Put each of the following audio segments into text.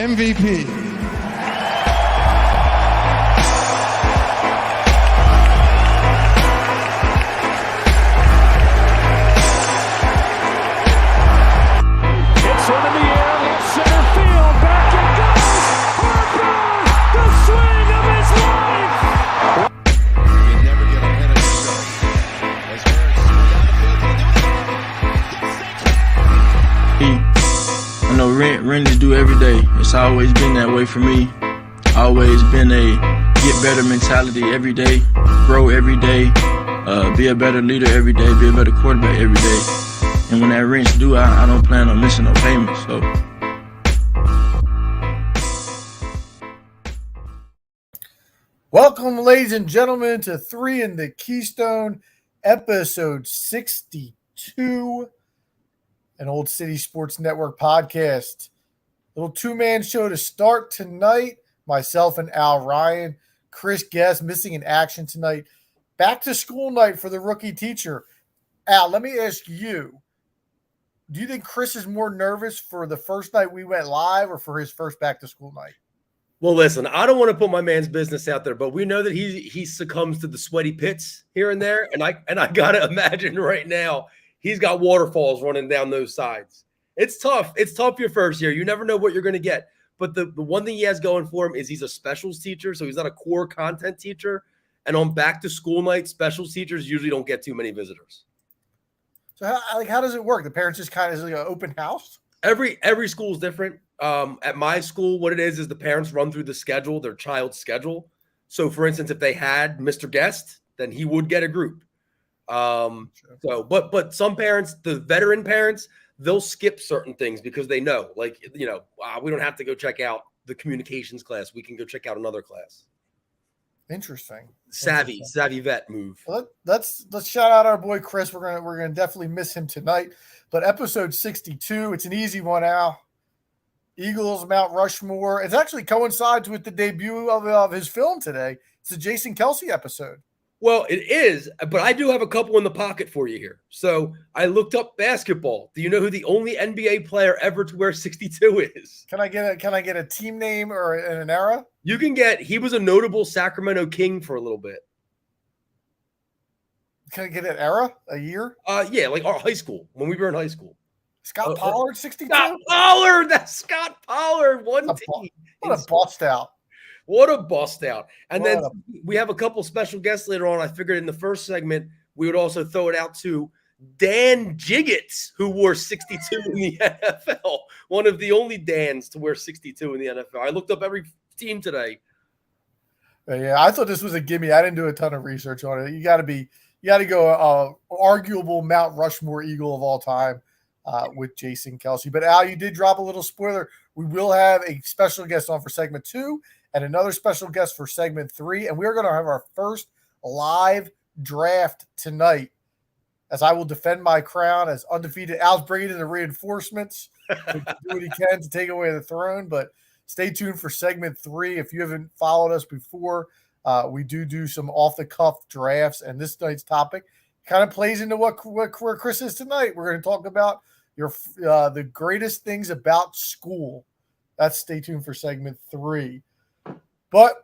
MVP. Rent do every day. It's always been that way for me. Always been a get better mentality every day, grow every day, be a better leader every day, be a better quarterback every day. And when that rent's due, I don't plan on missing no payments. So. Welcome, ladies and gentlemen, to 3 in the Keystone, episode 62. An Old City Sports Network podcast. Little two-man show to start tonight. Myself and Al Ryan. Chris Guest missing in action tonight. Back to school night for the rookie teacher. Al, let me ask you. Do you think Chris is more nervous for the first night we went live or for his first back-to-school night? Well, listen, I don't want to put my man's business out there, but we know that he succumbs to the sweaty pits here and there. And I got to imagine right now, he's got waterfalls running down those sides. It's tough. It's tough your first year. You never know what you're going to get. But the one thing he has going for him is he's a specials teacher, so he's not a core content teacher. And on back-to-school night, specials teachers usually don't get too many visitors. So how does it work? The parents just kind of like an open house? Every school is different. At my school, what it is the parents run through the schedule, their child's schedule. So, for instance, if they had Mr. Guest, then he would get a group. So, but some parents, the veteran parents, they'll skip certain things because they know, like, we don't have to go check out the communications class. We can go check out another class. Interesting. Savvy vet move. Well, let's shout out our boy Chris. We're gonna definitely miss him tonight. But episode 62, it's an easy one, Al. Eagles, Mount Rushmore. It actually coincides with the debut of his film today. It's the Jason Kelce episode. Well, it is, but I do have a couple in the pocket for you here. So I looked up basketball. Do you know who the only NBA player ever to wear 62 is? Can I get a team name or an era? You can he was a notable Sacramento King for a little bit. Can I get an era? A year? Yeah, like our high school, when we were in high school. Scott Pollard, 62? Scott Pollard! That's Scott Pollard, one team. What a bust out. What a bust out. And then we have a couple special guests later on. I figured in the first segment, we would also throw it out to Dan Jiggets, who wore 62 in the NFL. One of the only Dans to wear 62 in the NFL. I looked up every team today. Yeah, I thought this was a gimme. I didn't do a ton of research on it. You got to go arguable Mount Rushmore Eagle of all time with Jason Kelce. But Al, you did drop a little spoiler. We will have a special guest on for segment 2 and another special guest for segment 3. And we're going to have our first live draft tonight, as I will defend my crown as undefeated. Al's bringing in the reinforcements to do what he can to take away the throne. But stay tuned for segment 3. If you haven't followed us before, we do some off-the-cuff drafts. And this night's topic kind of plays into where Chris is tonight. We're going to talk about the greatest things about school. That's stay tuned for segment 3. But,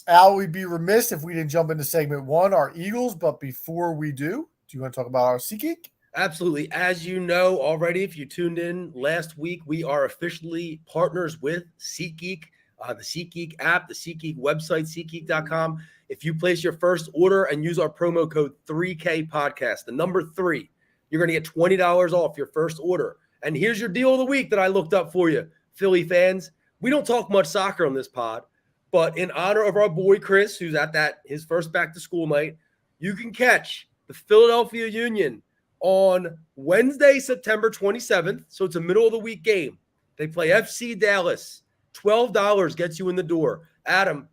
Al, we'd be remiss if we didn't jump into segment 1, our Eagles. But before we do you want to talk about our SeatGeek? Absolutely. As you know already, if you tuned in last week, we are officially partners with SeatGeek, the SeatGeek app, the SeatGeek website, SeatGeek.com. If you place your first order and use our promo code 3K Podcast, the number 3, you're going to get $20 off your first order. And here's your deal of the week that I looked up for you, Philly fans. We don't talk much soccer on this pod, but in honor of our boy Chris, who's at his first back-to-school night, you can catch the Philadelphia Union on Wednesday, September 27th. So it's a middle-of-the-week game. They play FC Dallas. $12 gets you in the door. Adam,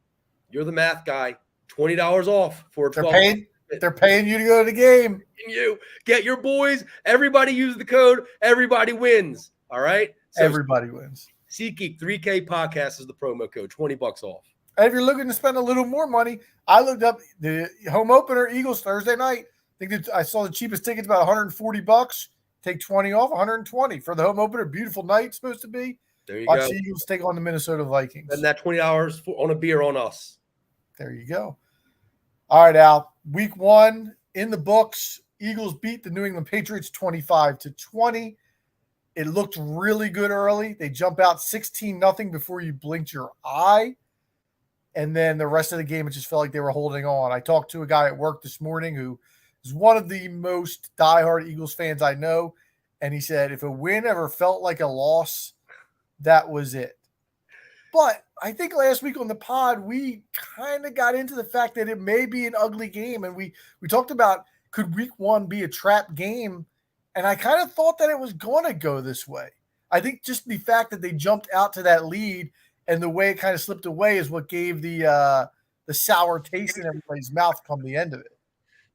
you're the math guy. $20 off for $12. They're paying you to go to the game. You get your boys. Everybody use the code. Everybody wins. All right? So everybody wins. SeatGeek 3K Podcast is the promo code. $20 off. And if you're looking to spend a little more money, I looked up the home opener Eagles Thursday night. I think I saw the cheapest tickets about $140. Take 20 off, $120 for the home opener. Beautiful night, supposed to be. There you Watch go. the Eagles take on the Minnesota Vikings. And that $20 on a beer on us. There you go. All right, Al. Week 1 in the books. Eagles beat the New England Patriots 25-20. It looked really good early. They jump out 16-0 before you blinked your eye. And then the rest of the game, it just felt like they were holding on. I talked to a guy at work this morning who is one of the most diehard Eagles fans I know. And he said, if a win ever felt like a loss, that was it. But I think last week on the pod, we kind of got into the fact that it may be an ugly game. And we talked about, could week 1 be a trap game? And I kind of thought that it was going to go this way. I think just the fact that they jumped out to that lead and the way it kind of slipped away is what gave the sour taste in everybody's mouth come the end of it.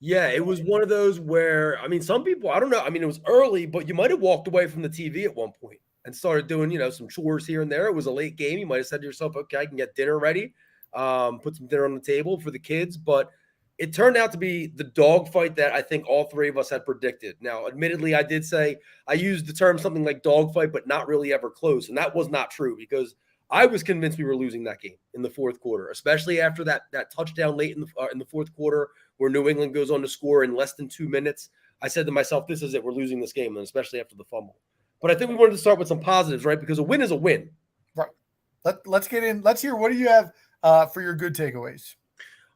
Yeah, it was one of those where, I mean, some people, I don't know. I mean, it was early, but you might have walked away from the TV at one point and started doing, some chores here and there. It was a late game. You might have said to yourself, okay, I can get dinner ready, put some dinner on the table for the kids. But it turned out to be the dogfight that I think all three of us had predicted. Now, admittedly, I did say I used the term something like dogfight, but not really ever close. And that was not true because I was convinced we were losing that game in the fourth quarter, especially after that touchdown late in the fourth quarter where New England goes on to score in less than 2 minutes. I said to myself, this is it. We're losing this game, and especially after the fumble. But I think we wanted to start with some positives, right? Because a win is a win. Right. Let's get in. Let's hear, what do you have for your good takeaways?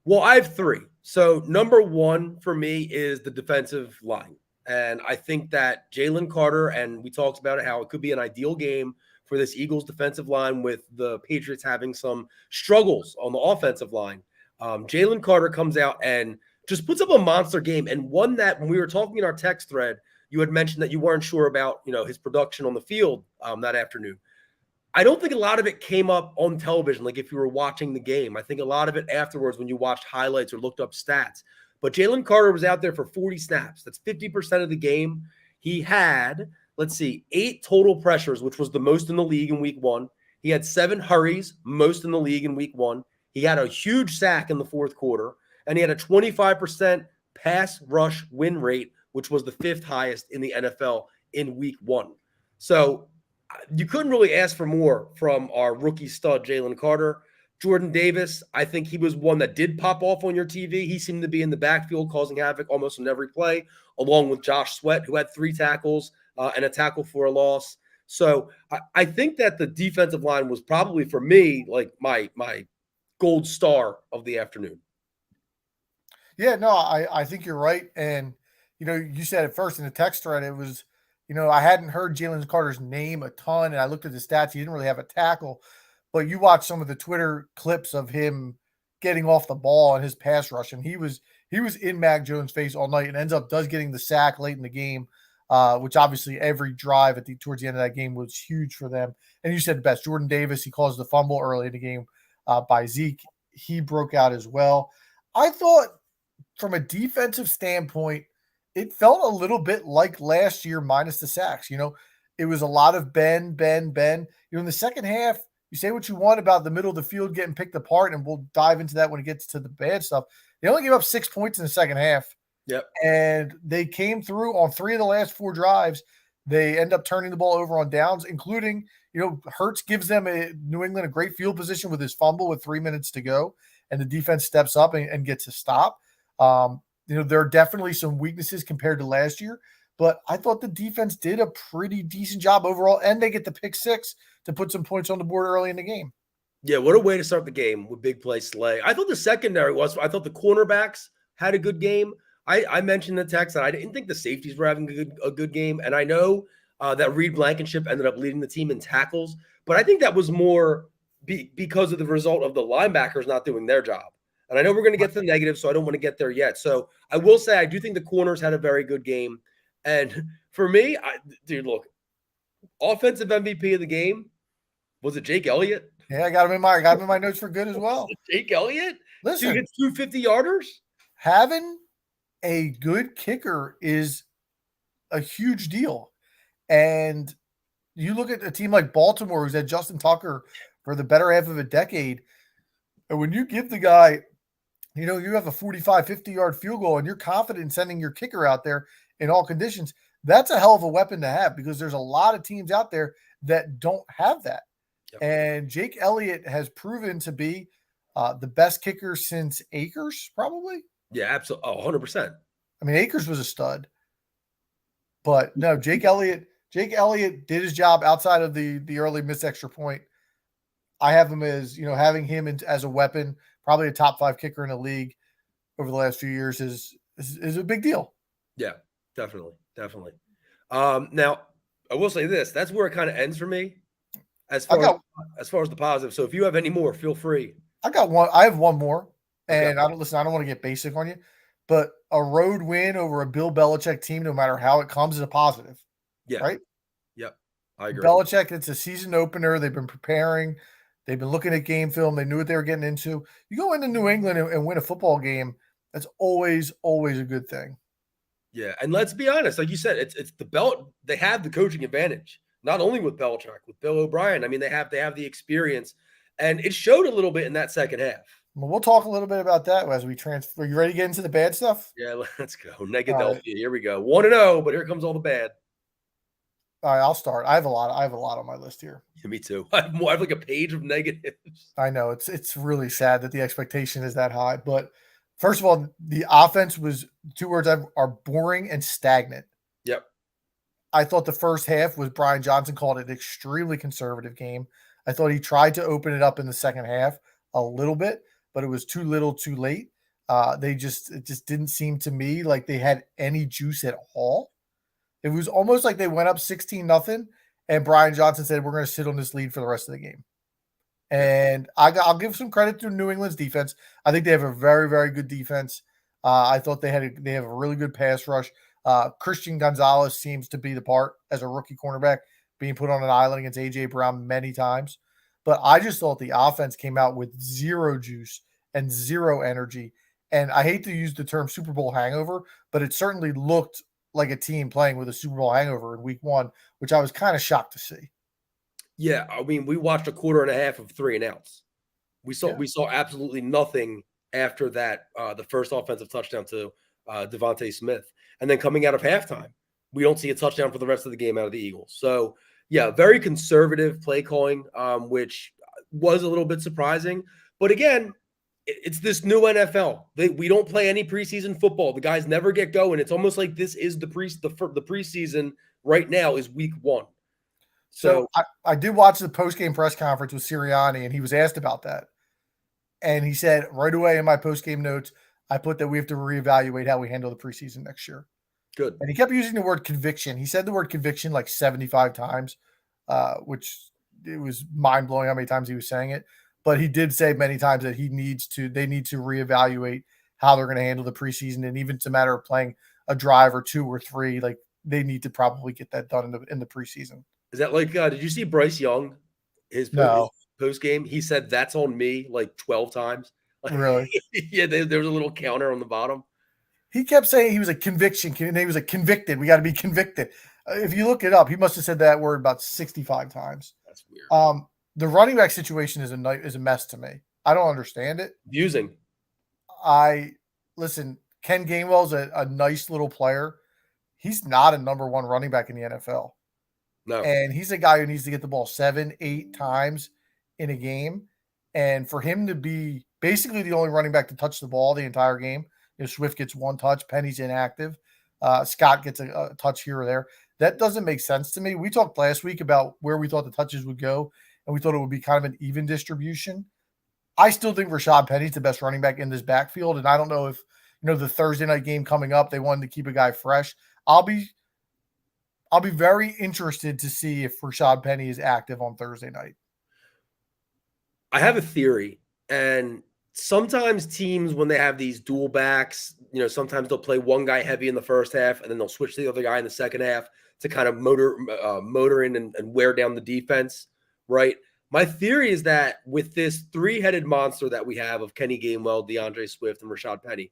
Well, I have 3. So number 1 for me is the defensive line. And I think that Jalen Carter, and we talked about it, how it could be an ideal game for this Eagles defensive line with the Patriots having some struggles on the offensive line. Jalen Carter comes out and just puts up a monster game, and one that when we were talking in our text thread, you had mentioned that you weren't sure about, his production on the field that afternoon. I don't think a lot of it came up on television, like if you were watching the game. I think a lot of it afterwards when you watched highlights or looked up stats. But Jalen Carter was out there for 40 snaps. That's 50% of the game. He had, 8 total pressures, which was the most in the league in week 1. He had 7 hurries, most in the league in week 1. He had a huge sack in the fourth quarter, and he had a 25% pass rush win rate, which was the 5th highest in the NFL in week 1. So you couldn't really ask for more from our rookie stud, Jalen Carter. Jordan Davis, I think he was one that did pop off on your TV. He seemed to be in the backfield causing havoc almost on every play, along with Josh Sweat, who had 3 tackles and a tackle for a loss. So I think that the defensive line was probably, for me, like my gold star of the afternoon. Yeah, no, I think you're right. And, you said it first in the text thread, it was, I hadn't heard Jalen Carter's name a ton, and I looked at the stats. He didn't really have a tackle. But you watch some of the Twitter clips of him getting off the ball and his pass rush, and he was in Mac Jones' face all night and does getting the sack late in the game, which obviously every drive towards the end of that game was huge for them. And you said the best, Jordan Davis, he caused the fumble early in the game by Zeke. He broke out as well. I thought from a defensive standpoint, it felt a little bit like last year minus the sacks. It was a lot of Ben. In the second half, you say what you want about the middle of the field getting picked apart, and we'll dive into that when it gets to the bad stuff. They only gave up 6 points in the second half. Yep. And they came through on 3 of the last 4 drives. They end up turning the ball over on downs, including, Hurts gives them New England a great field position with his fumble with 3 minutes to go, and the defense steps up and gets a stop. There are definitely some weaknesses compared to last year, but I thought the defense did a pretty decent job overall, and they get the pick 6 to put some points on the board early in the game. Yeah, what a way to start the game with big play Slay. I thought the secondary I thought the cornerbacks had a good game. I mentioned in the text that I didn't think the safeties were having a good game, and I know that Reed Blankenship ended up leading the team in tackles, but I think that was more because of the result of the linebackers not doing their job. And I know we're going to get to the negative, so I don't want to get there yet. So I will say I do think the corners had a very good game. And for me, dude, look, offensive MVP of the game, was it Jake Elliott? Yeah, I got him in my notes for good as well. Jake Elliott? Listen, dude, it's 250-yarders? Having a good kicker is a huge deal. And you look at a team like Baltimore, who's had Justin Tucker for the better half of a decade, and when you give the guy, you have a 45, 50-yard field goal, and you're confident in sending your kicker out there in all conditions, That's a hell of a weapon to have because there's a lot of teams out there that don't have that. Yep. And Jake Elliott has proven to be the best kicker since Akers, probably. Yeah, absolutely. 100%. I mean, Akers was a stud. But no, Jake Elliott did his job outside of the early missed extra point. I have him as, having him as a weapon, probably a top 5 kicker in the league over the last few years is a big deal. Yeah, definitely. Now, I will say this. That's where it kind of ends for me as far as the positive. So if you have any more, feel free. I have one more. And Okay. I don't want to get basic on you, but a road win over a Bill Belichick team, no matter how it comes, is a positive. Yeah. Right? Yep. I agree. Belichick, it's a season opener. They've been preparing. They've been looking at game film. They knew what they were getting into. You go into New England and win a football game, that's always a good thing. Yeah, and let's be honest, like you said, it's the belt. They have the coaching advantage, not only with Belichick, with Bill O'Brien. I mean, they have the experience, and it showed a little bit in that second half. Well, we'll talk a little bit about that as we transfer. Are you ready to get into the bad stuff? Yeah, let's go. Negadelphia. Here we go. 1-0, but here comes all the bad. All right, I'll start. I have a lot on my list here. Yeah, me too. I have like a page of negatives. I know it's really sad that the expectation is that high, but first of all, the offense was, 2 words are boring and stagnant. Yep. I thought the first half was Brian Johnson called it an extremely conservative game. I thought he tried to open it up in the second half a little bit, but it was too little, too late. It just didn't seem to me like they had any juice at all. It was almost like they went up 16-0, and Brian Johnson said, "We're going to sit on this lead for the rest of the game." And I'll give some credit to New England's defense. I think they have a very, very good defense. I thought they have a really good pass rush. Christian Gonzalez seems to be the part as a rookie cornerback, being put on an island against A.J. Brown many times. But I just thought the offense came out with zero juice and zero energy. And I hate to use the term Super Bowl hangover, but it certainly looked like a team playing with a Super Bowl hangover in week 1, which I was kind of shocked to see. Yeah, I mean, we watched a quarter and a half of 3 and outs. We saw absolutely nothing after that. The first offensive touchdown to Devontae Smith, and then coming out of halftime, we don't see a touchdown for the rest of the game out of the Eagles. So yeah, very conservative play calling, which was a little bit surprising. But again, it's this new NFL. We don't play any preseason football. The guys never get going. It's almost like this is the preseason right now is week 1. So I did watch the post-game press conference with Sirianni, and he was asked about that. And he said right away in my post-game notes, I put that we have to reevaluate how we handle the preseason next year. Good. And he kept using the word conviction. He said the word conviction like 75 times, which it was mind-blowing how many times he was saying it. But he did say many times that they need to reevaluate how they're going to handle the preseason. And even it's a matter of playing a drive or 2 or 3, like they need to probably get that done in the preseason. Is that like, did you see Bryce Young, his post game? He said, "That's on me," like 12 times. Really? Yeah, there was a little counter on the bottom. He kept saying he was a conviction, and he was a convicted. We got to be convicted. If you look it up, he must have said that word about 65 times. That's weird. The running back situation is a mess to me. I don't understand it. Confusing. Listen, Ken Gainwell's a nice little player. He's not a number 1 running back in the NFL. No. And he's a guy who needs to get the ball 7-8 times in a game. And for him to be basically the only running back to touch the ball the entire game, Swift gets 1 touch, Penny's inactive, Scott gets a touch here or there. That doesn't make sense to me. We talked last week about where we thought the touches would go, and we thought it would be kind of an even distribution. I still think Rashad Penny's the best running back in this backfield, and I don't know if, the Thursday night game coming up, they wanted to keep a guy fresh. I'll be very interested to see if Rashad Penny is active on Thursday night. I have a theory, and sometimes teams, when they have these dual backs, sometimes they'll play one guy heavy in the first half, and then they'll switch to the other guy in the second half to kind of motor in and wear down the defense, right? My theory is that with this 3-headed monster that we have of Kenny Gainwell, DeAndre Swift, and Rashad Penny,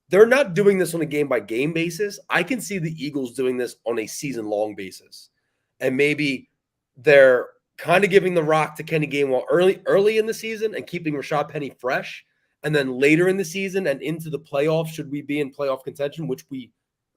they're not doing this on a game-by-game basis. I can see the Eagles doing this on a season-long basis. And maybe they're kind of giving the rock to Kenny Gainwell early in the season and keeping Rashad Penny fresh. And then later in the season and into the playoffs, should we be in playoff contention, which we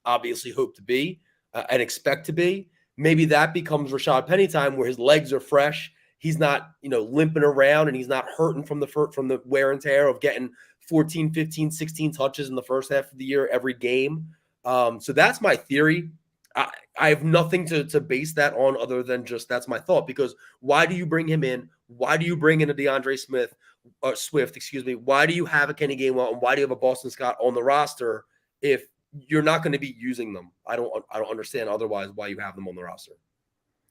obviously hope to be, and expect to be. Maybe that becomes Rashad Penny time where his legs are fresh. He's not, limping around, and he's not hurting from the wear and tear of getting 14, 15, 16 touches in the first half of the year every game. So that's my theory. I have nothing to base that on other than just that's my thought, because why do you bring him in? Why do you bring in a DeAndre Swift? Why do you have a Kenny Gainwell, and why do you have a Boston Scott on the roster if you're not going to be using them? I don't understand otherwise why you have them on the roster.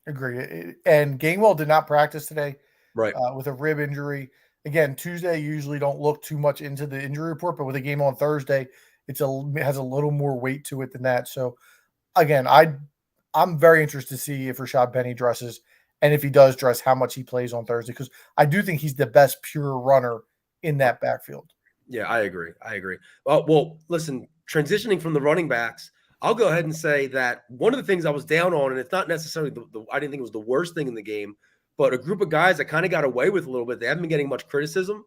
Agree. And Gainwell did not practice today, right? With a rib injury. Again, Tuesday usually don't look too much into the injury report, but with a game on Thursday, it has a little more weight to it than that. So again, I'm very interested to see if Rashad Penny dresses, and if he does dress, how much he plays on Thursday, because I do think he's the best pure runner in that backfield. Yeah, I agree. Well, listen, transitioning from the running backs, I'll go ahead and say that one of the things I was down on, and it's not necessarily I didn't think it was the worst thing in the game, but a group of guys that kind of got away with a little bit, they haven't been getting much criticism,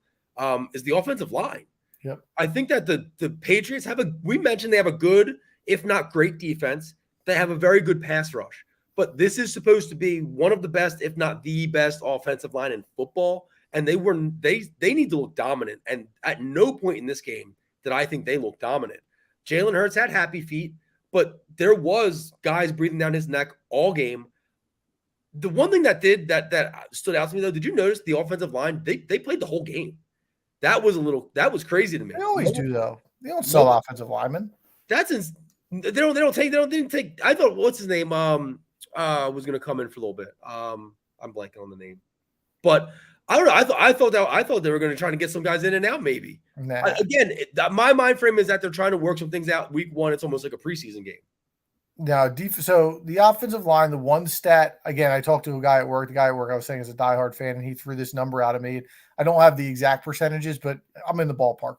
is the offensive line. Yep. I think that the Patriots we mentioned they have a good, if not great, defense. They have a very good pass rush. But this is supposed to be one of the best, if not the best, offensive line in football. And they need to look dominant. And at no point in this game did I think they looked dominant. Jalen Hurts had happy feet, but there was guys breathing down his neck all game. The one thing that stood out to me, though, did you notice the offensive line? They played the whole game. That was crazy to me. They always do, though. They don't sell offensive linemen. They didn't take. I thought, what's his name? Was going to come in for a little bit. I'm blanking on the name, but I don't know. I thought they were going to try to get some guys in and out. Maybe. Nah. My mind frame is that they're trying to work some things out. Week 1, it's almost like a preseason game. Now, so the offensive line, the one stat, again, I talked to a guy at work. The guy at work I was saying is a diehard fan, and he threw this number out at me. I don't have the exact percentages, but I'm in the ballpark.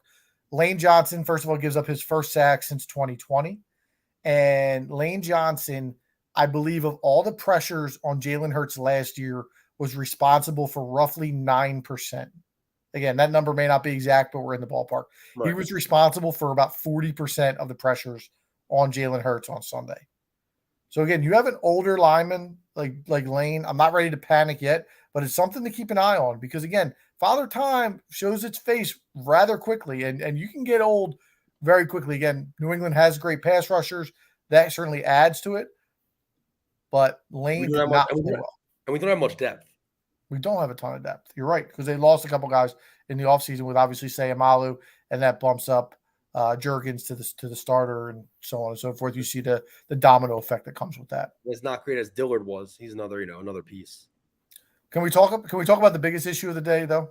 Lane Johnson, first of all, gives up his first sack since 2020. And Lane Johnson, I believe, of all the pressures on Jalen Hurts last year, was responsible for roughly 9%. Again, that number may not be exact, but we're in the ballpark. Right. He was responsible for about 40% of the pressures on Jalen Hurts on Sunday. So again, you have an older lineman like Lane. I'm not ready to panic yet, but it's something to keep an eye on, because again, Father Time shows its face rather quickly, and you can get old very quickly. Again, New England has great pass rushers. That certainly adds to it. But Lane did not play well. And we don't have much depth. We don't have a ton of depth. You're right, because they lost a couple guys in the offseason with obviously Sayamalu, and that bumps up Juergens to the starter and so on and so forth. You see the domino effect that comes with that. It's not great as Dillard was. He's another piece. Can we talk about the biggest issue of the day, though?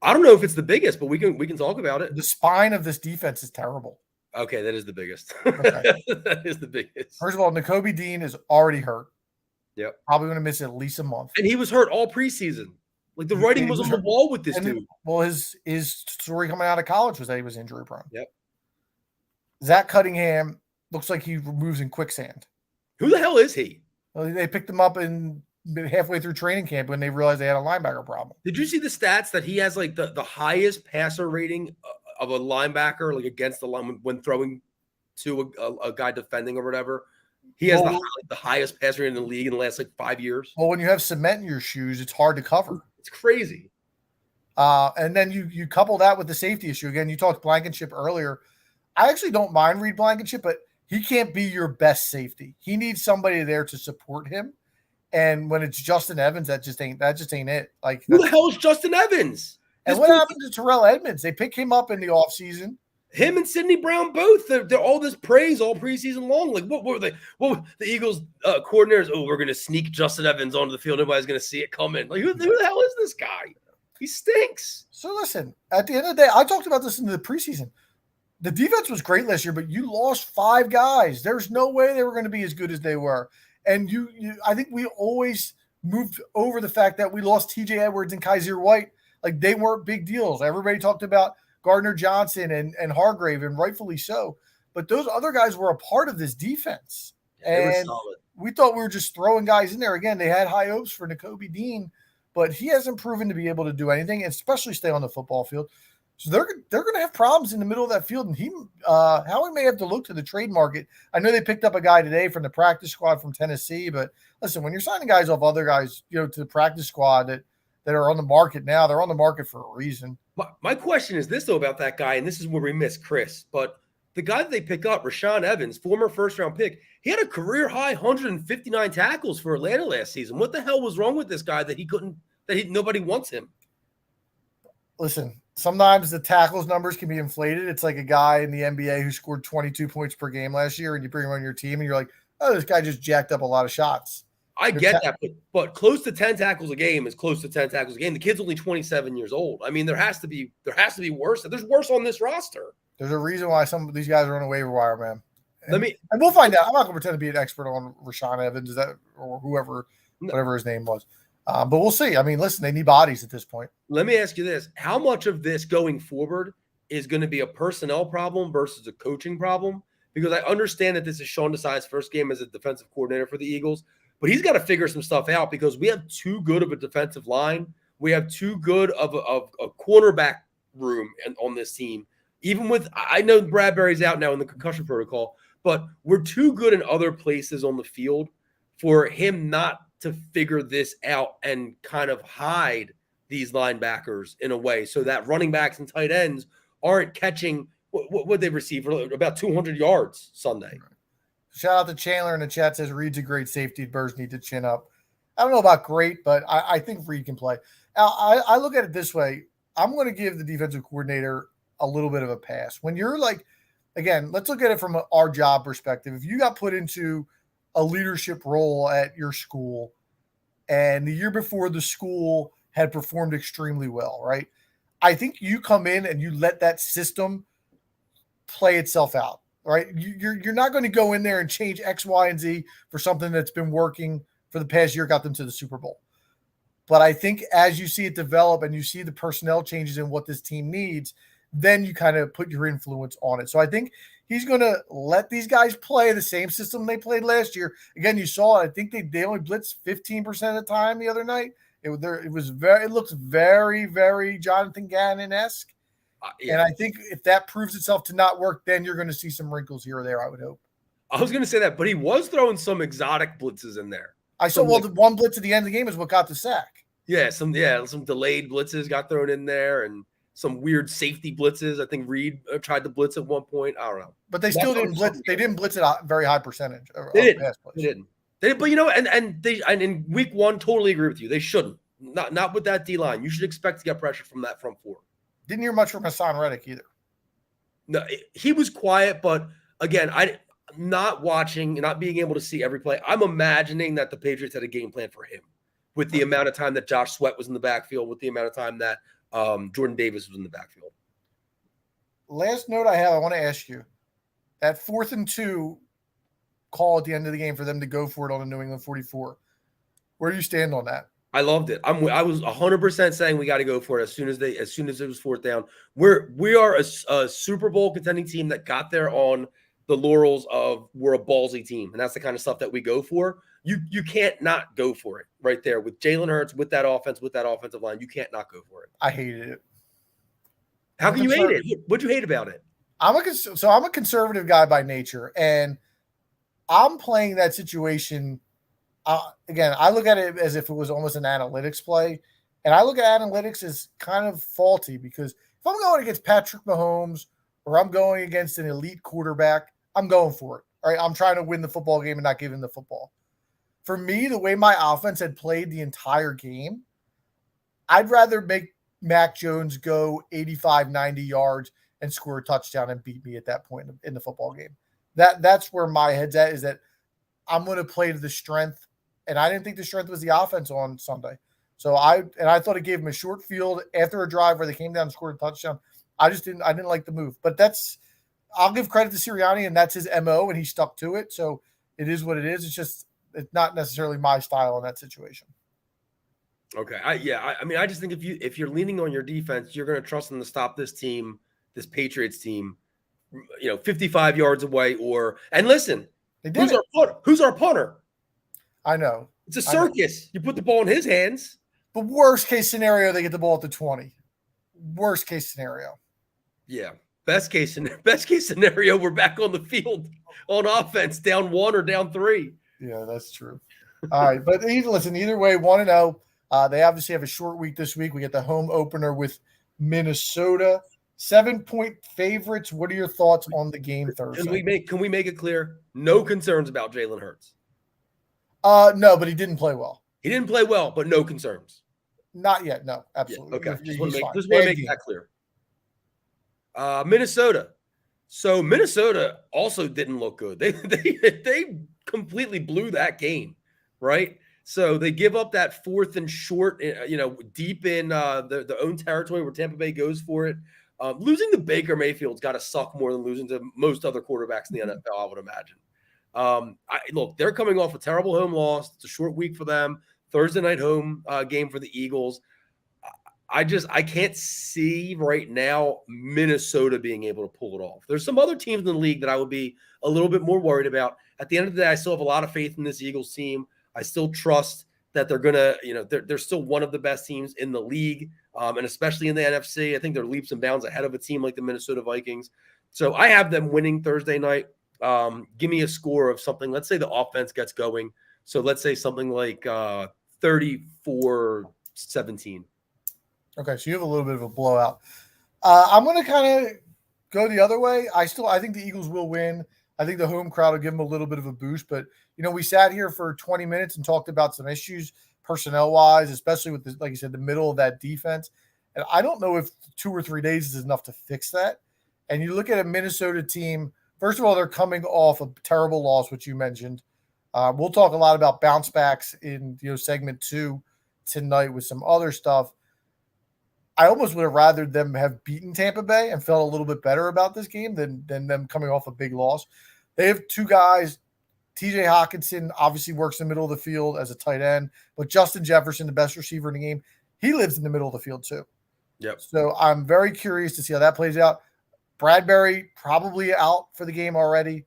I don't know if it's the biggest, but we can talk about it. The spine of this defense is terrible. Okay, that is the biggest. Okay. That is the biggest. First of all, Nakobe Dean is already hurt. Yep. Probably going to miss at least a month. And he was hurt all preseason. Like, the writing was on the wall with this dude. Well, his story coming out of college was that he was injury prone. Yep. Zach Cunningham looks like he moves in quicksand. Who the hell is he? Well, they picked him up halfway through training camp when they realized they had a linebacker problem. Did you see the stats that he has like the highest passer rating of a linebacker, like against the line when throwing to a guy defending or whatever? He has the highest passer rating in the league in the last 5 years. Well, when you have cement in your shoes, it's hard to cover. It's crazy. And then you couple that with the safety issue. Again, you talked Blankenship earlier. I actually don't mind Reed Blankenship, but he can't be your best safety. He needs somebody there to support him. And when it's Justin Evans, that just ain't it. Like, who the hell is Justin Evans? And what happened to Terrell Edmonds? They pick him up in the offseason. Him and Sidney Brown both. They're all this praise all preseason long. Like, what were they? What were the Eagles coordinators? Oh, we're going to sneak Justin Evans onto the field. Nobody's going to see it coming. Like, who the hell is this guy? He stinks. So listen, at the end of the day, I talked about this in the preseason. The defense was great last year, but you lost 5 guys. There's no way they were going to be as good as they were. And I think we always moved over the fact that we lost TJ Edwards and Kaiser White. Like, they weren't big deals. Everybody talked about Gardner Johnson and Hargrave, and rightfully so. But those other guys were a part of this defense. Yeah, and we thought we were just throwing guys in there. Again, they had high hopes for Nakobe Dean, but he hasn't proven to be able to do anything, especially stay on the football field. So they're going to have problems in the middle of that field. And Howie may have to look to the trade market. I know they picked up a guy today from the practice squad from Tennessee, but listen, when you're signing guys off other guys, to the practice squad that are on the market now, they're on the market for a reason. My question is this, though, about that guy, and this is where we miss Chris, but the guy that they pick up, Rashaan Evans, former first-round pick, he had a career-high 159 tackles for Atlanta last season. What the hell was wrong with this guy that nobody wants him? Listen, sometimes the tackles numbers can be inflated. It's like a guy in the NBA who scored 22 points per game last year, and you bring him on your team, and you're like, oh, this guy just jacked up a lot of shots. I get that, but close to 10 tackles a game is close to 10 tackles a game. The kid's only 27 years old. I mean, there has to be worse. There's worse on this roster. There's a reason why some of these guys are on a waiver wire, man. And we'll find out. I'm not going to pretend to be an expert on Rashaan Evans, or whoever, whatever his name was. But we'll see. I mean, listen, they need bodies at this point. Let me ask you this. How much of this going forward is going to be a personnel problem versus a coaching problem? Because I understand that this is Sean Desai's first game as a defensive coordinator for the Eagles, but he's got to figure some stuff out because we have too good of a defensive line. We have too good of a cornerback room on this team. Even with, I know Bradbury's out now in the concussion protocol, but we're too good in other places on the field for him not to figure this out and kind of hide these linebackers in a way so that running backs and tight ends aren't catching what they receive for about 200 yards Sunday. Shout out to Chandler in the chat, says Reed's a great safety. Birds need to chin up. I don't know about great, but I think Reed can play. I look at it this way. I'm going to give the defensive coordinator a little bit of a pass. When you're like, again, let's look at it from our job perspective. If you got put into a leadership role at your school and the year before the school had performed extremely well, right? I think you come in and you let that system play itself out, right? You're not going to go in there and change X, Y, and Z for something that's been working for the past year, got them to the Super Bowl. But I think as you see it develop and you see the personnel changes in what this team needs, then you kind of put your influence on it. So I think he's going to let these guys play the same system they played last year. Again, you saw it. I think they only blitzed 15% of the time the other night. It looks very, very Jonathan Gannon-esque. Yeah. And I think if that proves itself to not work, then you're going to see some wrinkles here or there, I would hope. I was going to say that, but he was throwing some exotic blitzes in there. I saw, the one blitz at the end of the game is what got the sack. Yeah, some delayed blitzes got thrown in there and some weird safety blitzes. I think Reed tried to blitz at one point. I don't know. But they still didn't blitz. They didn't blitz at a very high percentage. They didn't. But and in week one, totally agree with you. They shouldn't. Not with that D-line. You should expect to get pressure from that front four. Didn't hear much from Hassan Reddick either. No, he was quiet, but again, I'm not watching and not being able to see every play. I'm imagining that the Patriots had a game plan for him with the amount of time that Josh Sweat was in the backfield, with the amount of time that Jordan Davis was in the backfield. Last note I have, I want to ask you, that 4th and 2 call at the end of the game for them to go for it on the New England 44. Where do you stand on that? I loved it. I was 100% saying we got to go for it as soon as it was 4th down. We are a Super Bowl contending team that got there on the laurels of we're a ballsy team, and that's the kind of stuff that we go for. You can't not go for it right there with Jalen Hurts, with that offense, with that offensive line. You can't not go for it. I hated it. How can you hate it? What'd you hate about it? I'm a conservative guy by nature, and I'm playing that situation. Again, I look at it as if it was almost an analytics play, and I look at analytics as kind of faulty because if I'm going against Patrick Mahomes or I'm going against an elite quarterback, I'm going for it. All right, I'm trying to win the football game and not give him the football. For me, the way my offense had played the entire game, I'd rather make Mac Jones go 85, 90 yards and score a touchdown and beat me at that point in the football game. That's where my head's at, is that I'm going to play to the strength. And I didn't think the strength was the offense on Sunday. So I thought it gave him a short field after a drive where they came down and scored a touchdown. I didn't like the move. But I'll give credit to Sirianni, and that's his MO, and he stuck to it. So it is what it is. It's not necessarily my style in that situation. Okay. I mean, I just think if you're leaning on your defense, you're going to trust them to stop this team, this Patriots team, 55 yards away and listen, who's our punter? I know. It's a circus. You put the ball in his hands. But worst case scenario, they get the ball at the 20. Worst case scenario. Yeah. Best case scenario, we're back on the field on offense, down 1 or down 3. Yeah, that's true. All right, but listen, either way, 1-0. They obviously have a short week this week. We get the home opener with Minnesota. 7-point favorites. What are your thoughts on the game Thursday? Can we make it clear? No concerns about Jalen Hurts. No, but he didn't play well. He didn't play well, but no concerns. Not yet. No, absolutely. Yeah, okay. Just want to make that clear. Minnesota. So Minnesota also didn't look good. They completely blew that game, right? So they give up that 4th and short, deep in their own territory where Tampa Bay goes for it. Losing to Baker Mayfield's got to suck more than losing to most other quarterbacks in the NFL, I would imagine. Look, they're coming off a terrible home loss. It's a short week for them. Thursday night home game for the Eagles. I can't see right now Minnesota being able to pull it off. There's some other teams in the league that I would be a little bit more worried about. At the end of the day, I still have a lot of faith in this Eagles team. I still trust that they're going to, they're still one of the best teams in the league, and especially in the NFC. I think they're leaps and bounds ahead of a team like the Minnesota Vikings. So I have them winning Thursday night. Give me a score of something. Let's say the offense gets going. So let's say something like 34-17. Okay, so you have a little bit of a blowout. I'm going to kind of go the other way. I think the Eagles will win. I think the home crowd will give them a little bit of a boost. But, we sat here for 20 minutes and talked about some issues personnel-wise, especially with, like you said, the middle of that defense. And I don't know if 2 or 3 days is enough to fix that. And you look at a Minnesota team, first of all, they're coming off a terrible loss, which you mentioned. We'll talk a lot about bounce backs in segment 2 tonight with some other stuff. I almost would have rather them have beaten Tampa Bay and felt a little bit better about this game than them coming off a big loss. They have 2 guys. TJ Hawkinson obviously works in the middle of the field as a tight end, but Justin Jefferson, the best receiver in the game, he lives in the middle of the field too. Yep. So I'm very curious to see how that plays out. Bradbury probably out for the game already.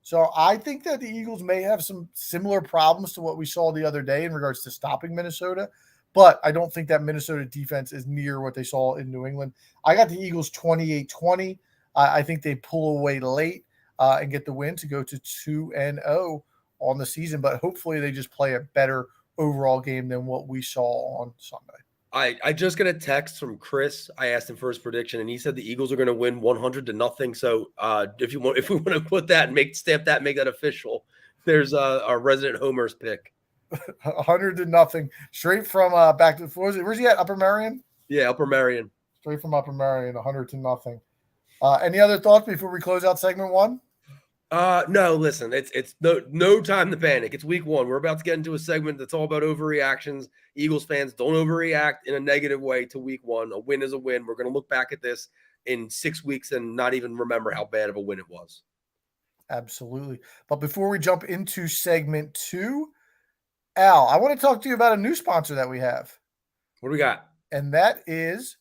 So I think that the Eagles may have some similar problems to what we saw the other day in regards to stopping Minnesota. But I don't think that Minnesota defense is near what they saw in New England. I got the Eagles 28-20. I think they pull away late and get the win to go to 2-0 on the season. But hopefully they just play a better overall game than what we saw on Sunday. I just got a text from Chris. I asked him for his prediction, and he said the Eagles are going to win 100-0. So if we want to put that and make that official, there's our resident Homer's pick. 100-0, straight from back to where's he at? Upper Marion? Yeah, Upper Marion. Straight from Upper Marion, 100-0. Any other thoughts before we close out segment 1? No, listen, it's no time to panic. It's week 1. We're about to get into a segment that's all about overreactions. Eagles fans, don't overreact in a negative way to week 1. A win is a win. We're going to look back at this in 6 weeks and not even remember how bad of a win it was. Absolutely. But before we jump into segment 2, Al, I want to talk to you about a new sponsor that we have. What do we got? And that is,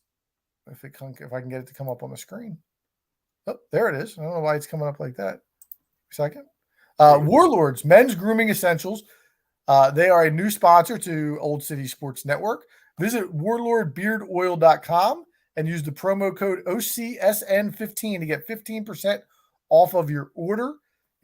if I can get it to come up on the screen. Oh, there it is. I don't know why it's coming up like that. Second. Warlords, men's grooming essentials. They are a new sponsor to Old City Sports Network. Visit warlordbeardoil.com and use the promo code OCSN15 to get 15% off of your order.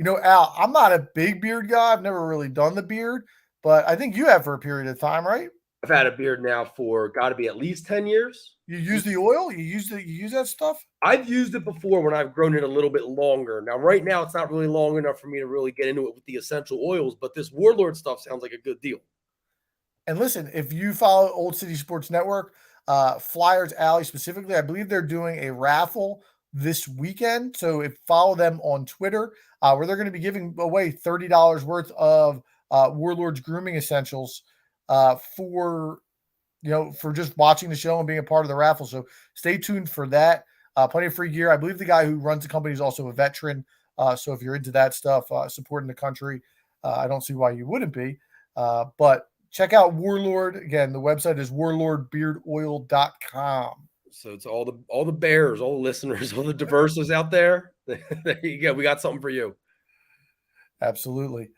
Al, I'm not a big beard guy. I've never really done the beard. But I think you have for a period of time, right? I've had a beard now for got to be at least 10 years. You use the oil? You use that stuff? I've used it before when I've grown it a little bit longer. Now, right now, it's not really long enough for me to really get into it with the essential oils, but this Warlord stuff sounds like a good deal. And listen, if you follow Old City Sports Network, Flyers Alley specifically, I believe they're doing a raffle this weekend. So follow them on Twitter, where they're going to be giving away $30 worth of Warlords grooming essentials for just watching the show and being a part of the raffle. So stay tuned for that. Plenty of free gear. I believe the guy who runs the company is also a veteran. So if you're into that stuff, supporting the country, I don't see why you wouldn't be. But check out Warlord. Again, the website is warlordbeardoil.com. So it's all the bears, all the listeners, all the diverses out there. There you go. We got something for you. Absolutely.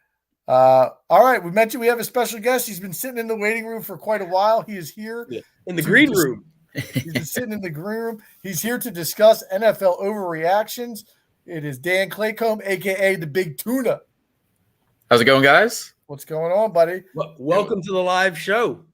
All right. We mentioned we have a special guest. He's been sitting in the waiting room for quite a while. He is here in the green room. He's been sitting in the green room. He's here to discuss NFL overreactions. It is Dan Claycomb, a.k.a. the Big Tuna. How's it going, guys? What's going on, buddy? Welcome to the live show.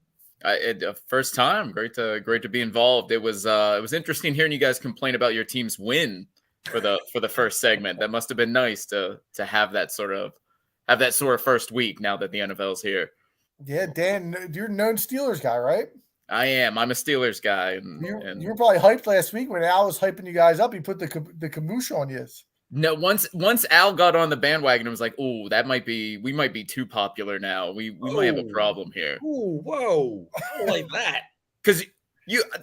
First time. Great to be involved. It was interesting hearing you guys complain about your team's win for the first segment. That must have been nice to have that sort of first week now that the NFL's here. Yeah, Dan, you're a known Steelers guy, right? I am. I'm a Steelers guy. You were probably hyped last week when Al was hyping you guys up. He put the caboose on you. No, once Al got on the bandwagon, it was like, oh, we might be too popular now. We might have a problem here. Ooh, whoa. I don't like that. Because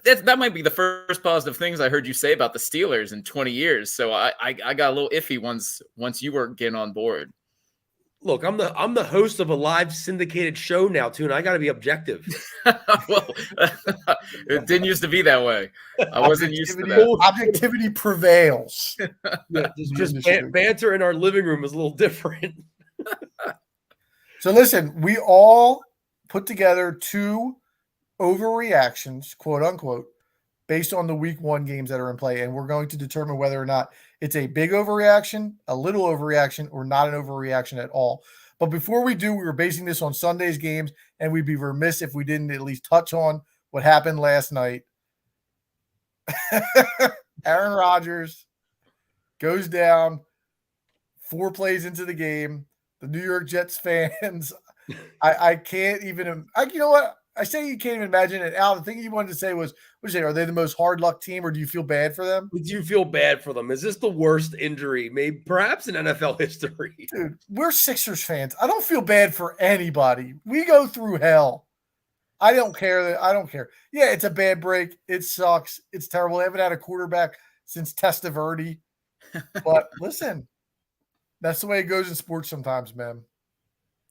that might be the first positive things I heard you say about the Steelers in 20 years. So I got a little iffy once you were getting on board. Look, I'm the host of a live syndicated show now, too, and I got to be objective. Well, it didn't used to be that way. I wasn't used to that. Objectivity prevails. Yeah, just banter in our living room is a little different. So listen, we all put together 2 overreactions, quote unquote, based on the week 1 games that are in play, and we're going to determine whether or not it's a big overreaction, a little overreaction, or not an overreaction at all. But before we do, we were basing this on Sunday's games, and we'd be remiss if we didn't at least touch on what happened last night. Aaron Rodgers goes down 4 plays into the game. The New York Jets fans, I can't even – you know what? I say you can't even imagine it. Al, the thing you wanted to say was, what did you say? Are they the most hard luck team, or do you feel bad for them? Do you feel bad for them? Is this the worst injury, maybe perhaps in NFL history? Dude, we're Sixers fans. I don't feel bad for anybody. We go through hell. I don't care. Yeah, it's a bad break. It sucks. It's terrible. They haven't had a quarterback since Testaverde. But listen, that's the way it goes in sports sometimes, man.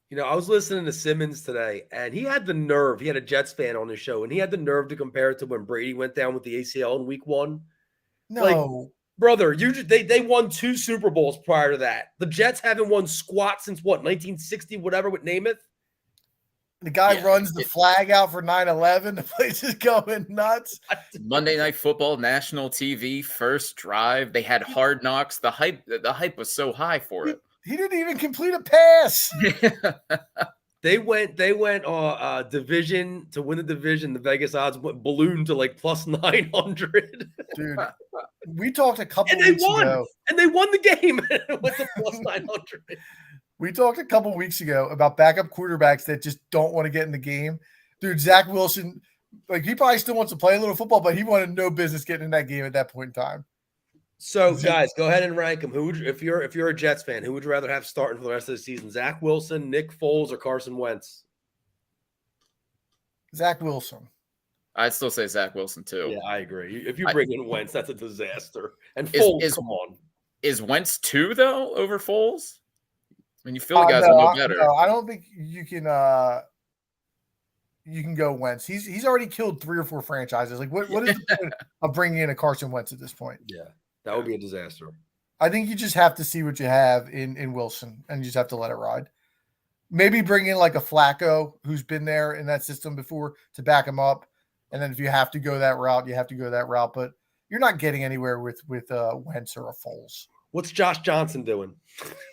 You know, I was listening to Simmons today, and he had the nerve. He had a Jets fan on his show, and he had the nerve to compare it to when Brady went down with the ACL in week 1. No. Like, brother, they won 2 Super Bowls prior to that. The Jets haven't won squat since, 1960, whatever, with Namath? The guy runs the flag out for 9/11. The place is going nuts. Monday Night Football, national TV, first drive. They had Hard Knocks. The hype was so high for it. He didn't even complete a pass. They went division to win the division. The Vegas odds went ballooned to like plus 900. Dude, we talked a couple and they weeks won. ago. And they won the game. It went to plus 900. We talked a couple weeks ago about backup quarterbacks that just don't want to get in the game. Dude, Zach Wilson, like, he probably still wants to play a little football, but he wanted no business getting in that game at that point in time. So, guys, go ahead and rank them. If you're a Jets fan, who would you rather have starting for the rest of the season? Zach Wilson, Nick Foles, or Carson Wentz? Zach Wilson. I'd still say Zach Wilson too. Yeah, I agree. If you bring in Wentz, that's a disaster. And Foles, come on. Is Wentz 2 though over Foles? I mean, you feel the guys will know better. No, I don't think you can go Wentz. He's already killed 3 or 4 franchises. Like, what is the point of bringing in a Carson Wentz at this point? Yeah. That would be a disaster. I think you just have to see what you have in Wilson, and you just have to let it ride. Maybe bring in like a Flacco who's been there in that system before to back him up. And then if you have to go that route, you have to go that route. But you're not getting anywhere with Wentz or a Foles. What's Josh Johnson doing?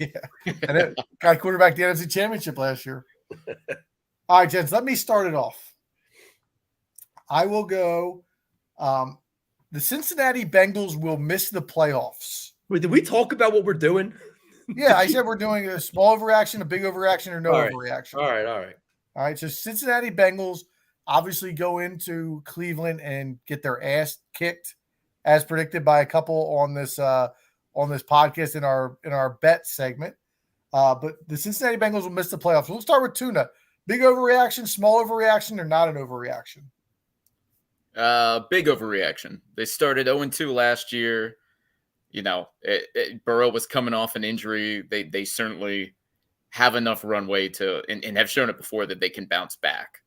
Yeah. And it got quarterback the NFC Championship last year. All right, gents, let me start it off. I will go the Cincinnati Bengals will miss the playoffs. Wait, did we talk about what we're doing? Yeah, I said we're doing a small overreaction, a big overreaction, or no overreaction. All right. All right, so Cincinnati Bengals obviously go into Cleveland and get their ass kicked, as predicted by a couple on this podcast in our bet segment. But the Cincinnati Bengals will miss the playoffs. We'll start with Tuna. Big overreaction, small overreaction, or not an overreaction? Big overreaction. They started 0-2 last year. You know, Burrow was coming off an injury. They certainly have enough runway to, and have shown it before, that they can bounce back.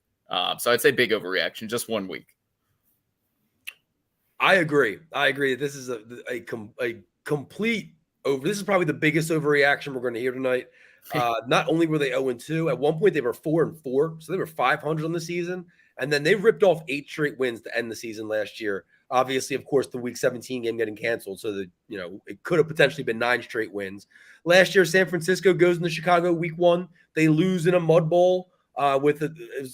So I'd say big overreaction, just 1 week. I agree. This is a complete over. This is probably the biggest overreaction we're going to hear tonight. Not only were they 0-2, at one point they were 4-4, so they were 500 on the season. And then they ripped off 8 straight wins to end the season last year. Obviously, of course, the Week 17 game getting canceled, so that it could have potentially been 9 straight wins. Last year, San Francisco goes into Chicago Week 1. They lose in a mud bowl with a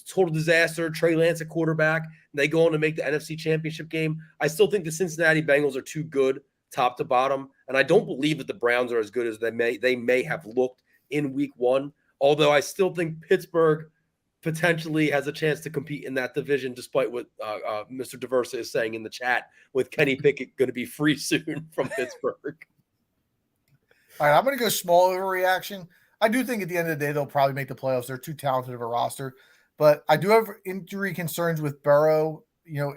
total disaster. Trey Lance at quarterback. They go on to make the NFC Championship game. I still think the Cincinnati Bengals are too good, top to bottom, and I don't believe that the Browns are as good as they may have looked in Week 1. Although I still think Pittsburgh potentially has a chance to compete in that division, despite what Mr. Diversa is saying in the chat with Kenny Pickett going to be free soon from Pittsburgh. All right, I'm going to go small overreaction. I do think at the end of the day, they'll probably make the playoffs. They're too talented of a roster. But I do have injury concerns with Burrow,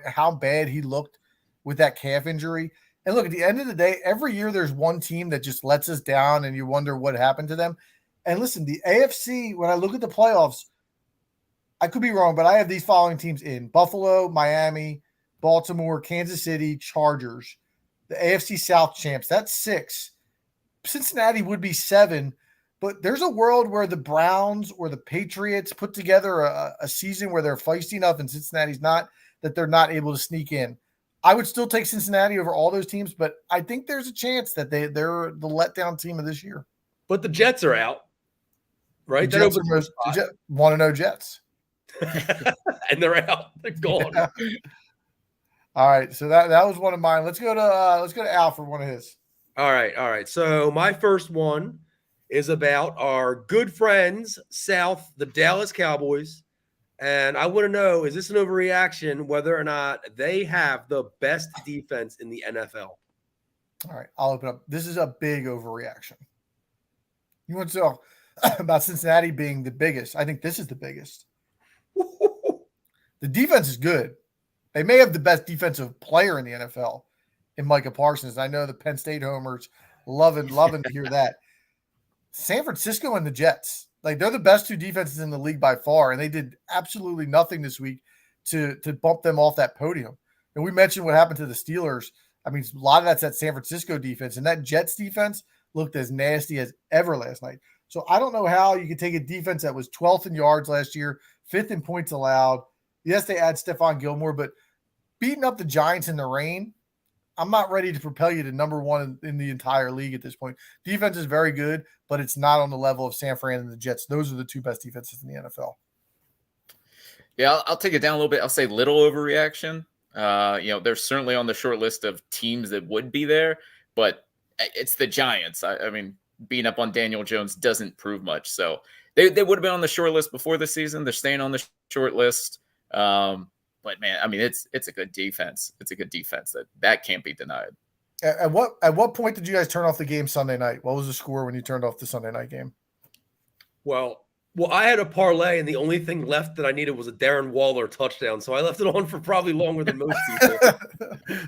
how bad he looked with that calf injury. And look, at the end of the day, every year there's one team that just lets us down and you wonder what happened to them. And listen, the AFC, when I look at the playoffs, I could be wrong, but I have these following teams in: Buffalo, Miami, Baltimore, Kansas City, Chargers, the AFC South champs. That's 6. Cincinnati would be 7, but there's a world where the Browns or the Patriots put together a season where they're feisty enough and Cincinnati's not, that they're not able to sneak in. I would still take Cincinnati over all those teams, but I think there's a chance that they're the letdown team of this year. But the Jets are out, right? The Jets want to know Jets. And they're out. They're gone. All right, so that was one of mine. Let's go to Al for one of his. All right. So my first one is about our good friends south, the Dallas Cowboys, and I want to know: is this an overreaction? Whether or not they have the best defense in the NFL? All right, I'll open up. This is a big overreaction. You want to talk about Cincinnati being the biggest? I think this is the biggest. The defense is good. They may have the best defensive player in the NFL in Micah Parsons. I know the Penn State homers loving to hear that. San Francisco and the Jets, they're the best 2 defenses in the league by far, and they did absolutely nothing this week to bump them off that podium. And we mentioned what happened to the Steelers. I mean, a lot of that's that San Francisco defense, and that Jets defense looked as nasty as ever last night. So I don't know how you could take a defense that was 12th in yards last year, 5th in points allowed. Yes, they add Stephon Gilmore, but beating up the Giants in the rain, I'm not ready to propel you to number 1 in the entire league at this point. Defense is very good, but it's not on the level of San Fran and the Jets. Those are the 2 best defenses in the NFL. Yeah, I'll take it down a little bit. I'll say little overreaction. They're certainly on the short list of teams that would be there, but it's the Giants. I mean, beating up on Daniel Jones doesn't prove much. So they would have been on the short list before the season. They're staying on the short list. But man, I mean, it's a good defense. It's a good defense that can't be denied. At what point did you guys turn off the game Sunday night? What was the score when you turned off the Sunday night game? Well, I had a parlay, and the only thing left that I needed was a Darren Waller touchdown. So I left it on for probably longer than most people.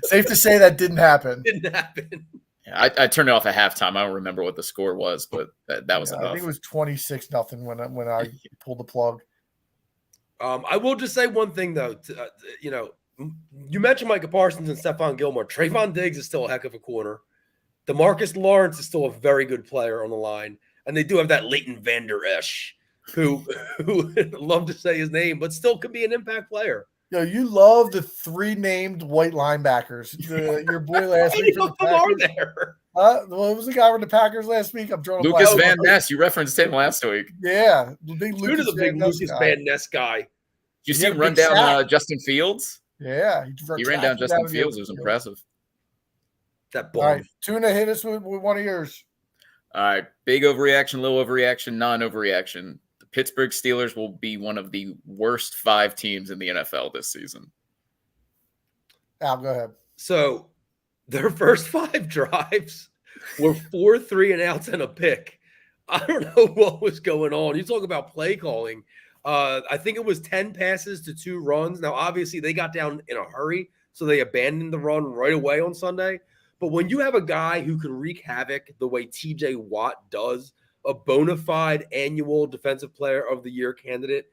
Safe to say that didn't happen. Didn't happen. Yeah, I turned it off at halftime. I don't remember what the score was, but that was enough. I think it was 26-0 when I pulled the plug. I will just say one thing, though. You mentioned Micah Parsons and Stephon Gilmore. Trayvon Diggs is still a heck of a corner. DeMarcus Lawrence is still a very good player on the line. And they do have that Leighton Vander Esch, who love to say his name, but still could be an impact player. You love the 3 named white linebackers. Your boy last week from the Packers. Are there? What was the guy from the Packers last week? I'm drawing Lucas Van Ness. You referenced him last week. Yeah, the big Lucas Van Ness guy. Did you see him run down Justin Fields? Yeah, he ran down Justin Fields. It was impressive. That ball. All right, Tuna, hit us with one of yours. All right, big overreaction, little overreaction, non-overreaction. The Pittsburgh Steelers will be one of the worst 5 teams in the NFL this season. Al, go ahead. So their first 5 drives were 4 3-and-outs and a pick. I don't know what was going on. You talk about play calling. I think it was 10 passes to 2 runs. Now, obviously, they got down in a hurry, so they abandoned the run right away on Sunday. But when you have a guy who can wreak havoc the way TJ Watt does, a bona fide annual Defensive Player of the Year candidate,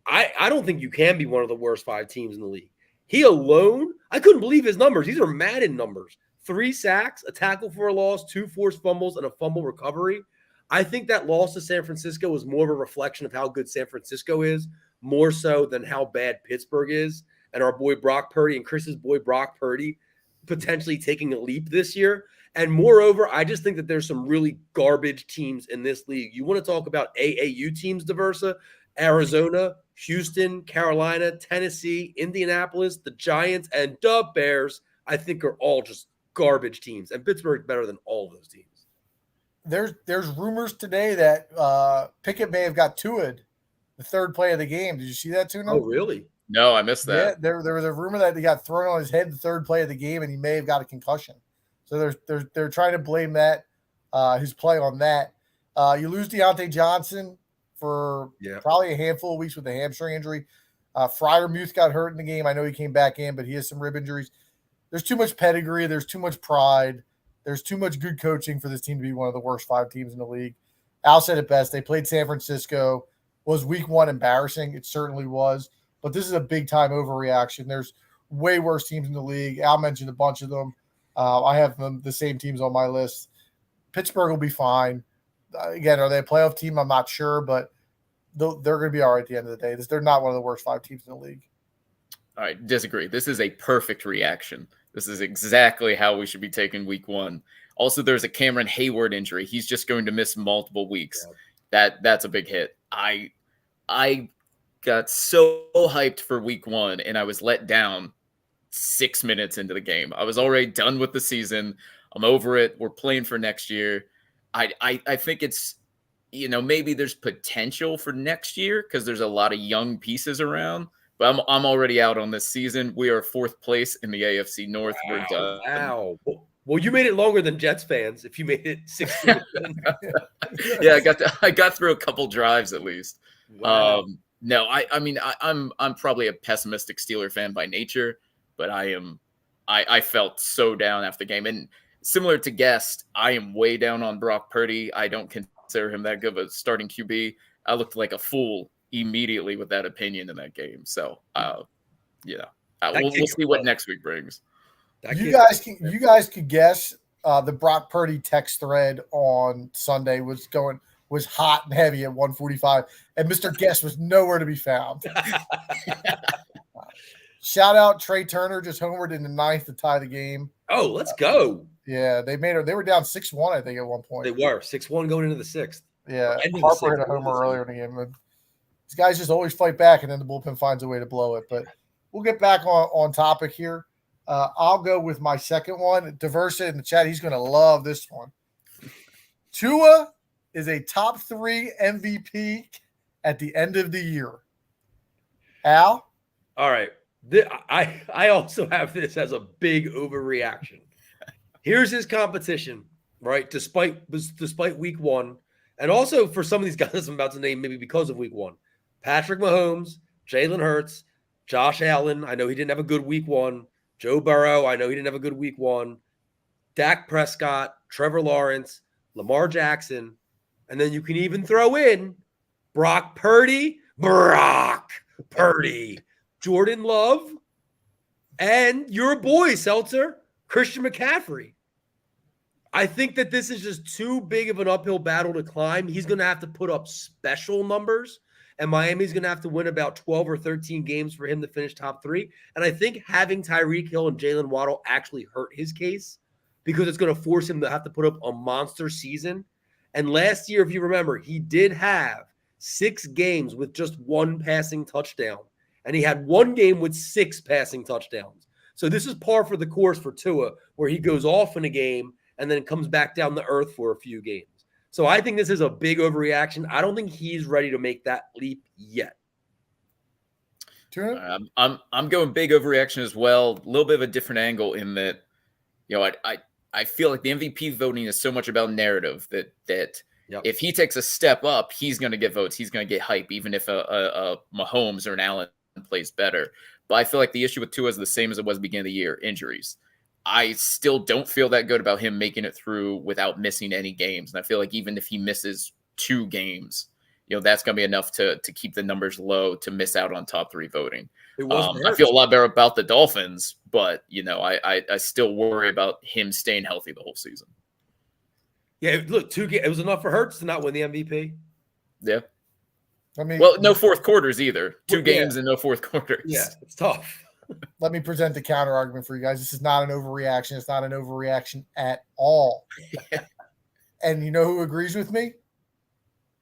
I don't think you can be one of the worst 5 teams in the league. He alone, I couldn't believe his numbers. These are Madden numbers. 3 sacks, a tackle for a loss, 2 forced fumbles, and a fumble recovery. I think that loss to San Francisco was more of a reflection of how good San Francisco is, more so than how bad Pittsburgh is and our boy Brock Purdy and Chris's boy Brock Purdy potentially taking a leap this year. And moreover, I just think that there's some really garbage teams in this league. You want to talk about AAU teams, Diversa, Arizona, Houston, Carolina, Tennessee, Indianapolis, the Giants, and the Bears, I think are all just garbage teams. And Pittsburgh's better than all of those teams. There's rumors today that Pickett may have got Tua'd the third play of the game. Did you see that, Tuna? Oh, really? No, I missed that. Yeah, there was a rumor that he got thrown on his head the third play of the game, and he may have got a concussion. So they're trying to blame that his play on that. You lose Deontay Johnson for probably a handful of weeks with a hamstring injury. Freiermuth got hurt in the game. I know he came back in, but he has some rib injuries. There's too much pedigree. There's too much pride. There's too much good coaching for this team to be one of the worst 5 teams in the league. Al said it best. They played San Francisco. Was week 1 embarrassing? It certainly was. But this is a big-time overreaction. There's way worse teams in the league. Al mentioned a bunch of them. I have the same teams on my list. Pittsburgh will be fine. Again, are they a playoff team? I'm not sure, but they're going to be all right at the end of the day. They're not one of the worst 5 teams in the league. All right, disagree. This is a perfect reaction. This is exactly how we should be taking week 1. Also, there's a Cameron Hayward injury. He's just going to miss multiple weeks. Yeah. That's a big hit. I got so hyped for week 1, and I was let down 6 minutes into the game. I was already done with the season. I'm over it. We're playing for next year. I think it's, maybe there's potential for next year because there's a lot of young pieces around. But I'm already out on this season. We are 4th place in the AFC North. Wow, We're done. Wow. Well, you made it longer than Jets fans if you made it 16. Yeah, I got through a couple drives at least. Wow. No, I'm probably a pessimistic Steeler fan by nature, but I felt so down after the game. And similar to Guest, I am way down on Brock Purdy. I don't consider him that good of a starting QB. I looked like a fool immediately with that opinion in that game. So, we'll see what next week brings. You guys could guess the Brock Purdy text thread on Sunday was hot and heavy at 1:45, and Mr. Guest was nowhere to be found. Shout out Trey Turner, just homered in the 9th to tie the game. Oh, let's go. Yeah, they were down 6-1, I think, at one point. They were 6-1 going into the 6th. Yeah, Harper hit a homer earlier in the game. These guys just always fight back, and then the bullpen finds a way to blow it. But we'll get back on topic here. I'll go with my second one. Diversa in the chat, he's going to love this one. Tua is a top 3 MVP at the end of the year. Al? All right. I also have this as a big overreaction. Here's his competition, right? Despite week 1. And also for some of these guys I'm about to name, maybe because of week 1. Patrick Mahomes, Jalen Hurts, Josh Allen. I know he didn't have a good week 1. Joe Burrow. I know he didn't have a good week 1. Dak Prescott, Trevor Lawrence, Lamar Jackson. And then you can even throw in Brock Purdy, Jordan Love, and your boy, Seltzer, Christian McCaffrey. I think that this is just too big of an uphill battle to climb. He's going to have to put up special numbers, and Miami's going to have to win about 12 or 13 games for him to finish top 3. And I think having Tyreek Hill and Jalen Waddle actually hurt his case because it's going to force him to have to put up a monster season. And last year, if you remember, he did have 6 games with just 1 passing touchdown, and he had 1 game with 6 passing touchdowns. So this is par for the course for Tua, where he goes off in a game and then comes back down to earth for a few games. So I think this is a big overreaction. I don't think he's ready to make that leap yet. I'm going big overreaction as well. A little bit of a different angle in that, I feel like the MVP voting is so much about narrative that if he takes a step up, he's going to get votes. He's going to get hype, even if a Mahomes or an Allen plays better. But I feel like the issue with Tua is the same as it was at the beginning of the year, injuries. I still don't feel that good about him making it through without missing any games. And I feel like even if he misses 2 games, that's going to be enough to keep the numbers low to miss out on top 3 voting. I feel a lot better about the Dolphins, but, I still worry about him staying healthy the whole season. Yeah, look, 2 games. It was enough for Hurts to not win the MVP. Yeah. Well, no fourth quarters either. Two Yeah. games and no fourth quarters. Yeah, it's tough. Let me present the counter argument for you guys. This is not an overreaction. It's not an overreaction at all. And you know who agrees with me?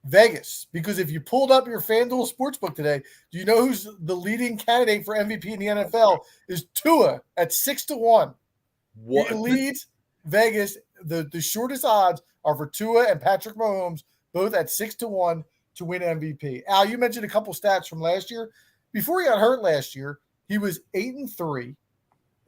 Vegas. Because if you pulled up your FanDuel Sportsbook today, do you know who's the leading candidate for MVP in the NFL? Is Tua at 6-1. What? He leads Vegas. The shortest odds are for Tua and Patrick Mahomes, both at 6-1 to win MVP. Al, you mentioned a couple stats from last year. Before he got hurt last year, he was 8-3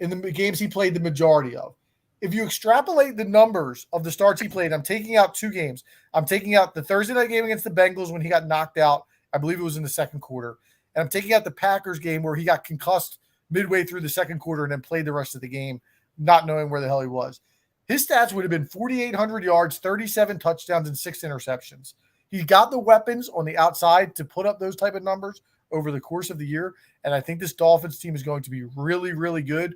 in the games he played the majority of. If you extrapolate the numbers of the starts he played, I'm taking out 2 games. I'm taking out the Thursday night game against the Bengals when he got knocked out. I believe it was in the second quarter. And I'm taking out the Packers game where he got concussed midway through the second quarter and then played the rest of the game, not knowing where the hell he was. His stats would have been 4,800 yards, 37 touchdowns, and 6 interceptions. He got the weapons on the outside to put up those type of numbers over the course of the year. And I think this Dolphins team is going to be really, really good.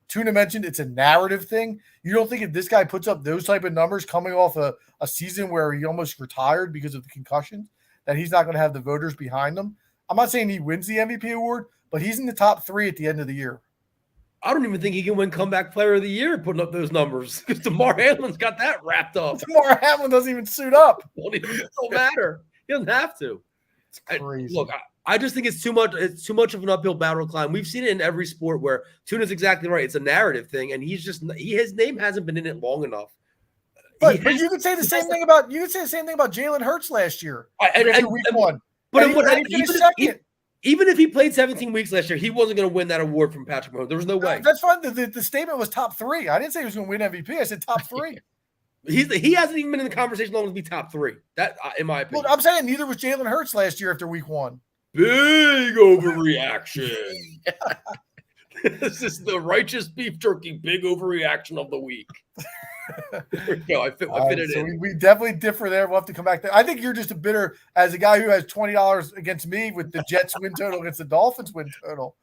Tuna mentioned it's a narrative thing. You don't think if this guy puts up those type of numbers coming off a season where he almost retired because of the concussions, that he's not going to have the voters behind him? I'm not saying he wins the MVP award, but he's in the top 3 at the end of the year. I don't even think he can win comeback player of the year putting up those numbers because Damar Hamlin's got that wrapped up. Damar Hamlin doesn't even suit up. It don't matter. He doesn't have to. It's crazy. I just think it's too much. It's too much of an uphill battle to climb. We've seen it in every sport where Tuna's exactly right. It's a narrative thing, and his name hasn't been in it long enough. But you could say the same thing about Jalen Hurts last year. Week 1. But even if he played 17 weeks last year, he wasn't going to win that award from Patrick Mahomes. There was no way. That's fine. The statement was top 3. I didn't say he was going to win MVP. I said top 3. He hasn't even been in the conversation long as to be top 3. That, in my opinion. Well, I'm saying neither was Jalen Hurts last year after week 1. Big overreaction. This is the righteous beef jerky big overreaction of the week. There we go. I fit it in. We definitely differ there. We'll have to come back there. I think you're just a bitter as a guy who has $20 against me with the Jets win total against the Dolphins win total.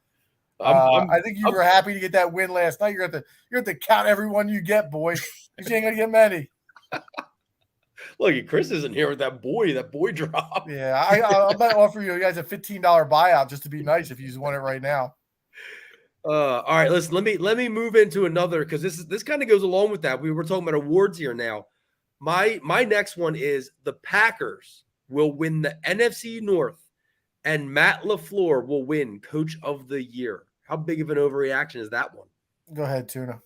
I think you were happy to get that win last night. You're at the count every one you get, boy. You ain't gonna get many. Look, Chris isn't here with that boy drop. Yeah, I might offer you guys a $15 buyout just to be nice if you just want it right now. All right, listen. Let me move into another because this kind of goes along with that. We were talking about awards here now. My next one is the Packers will win the NFC North, and Matt LaFleur will win Coach of the Year. How big of an overreaction is that one? Go ahead, Tuna.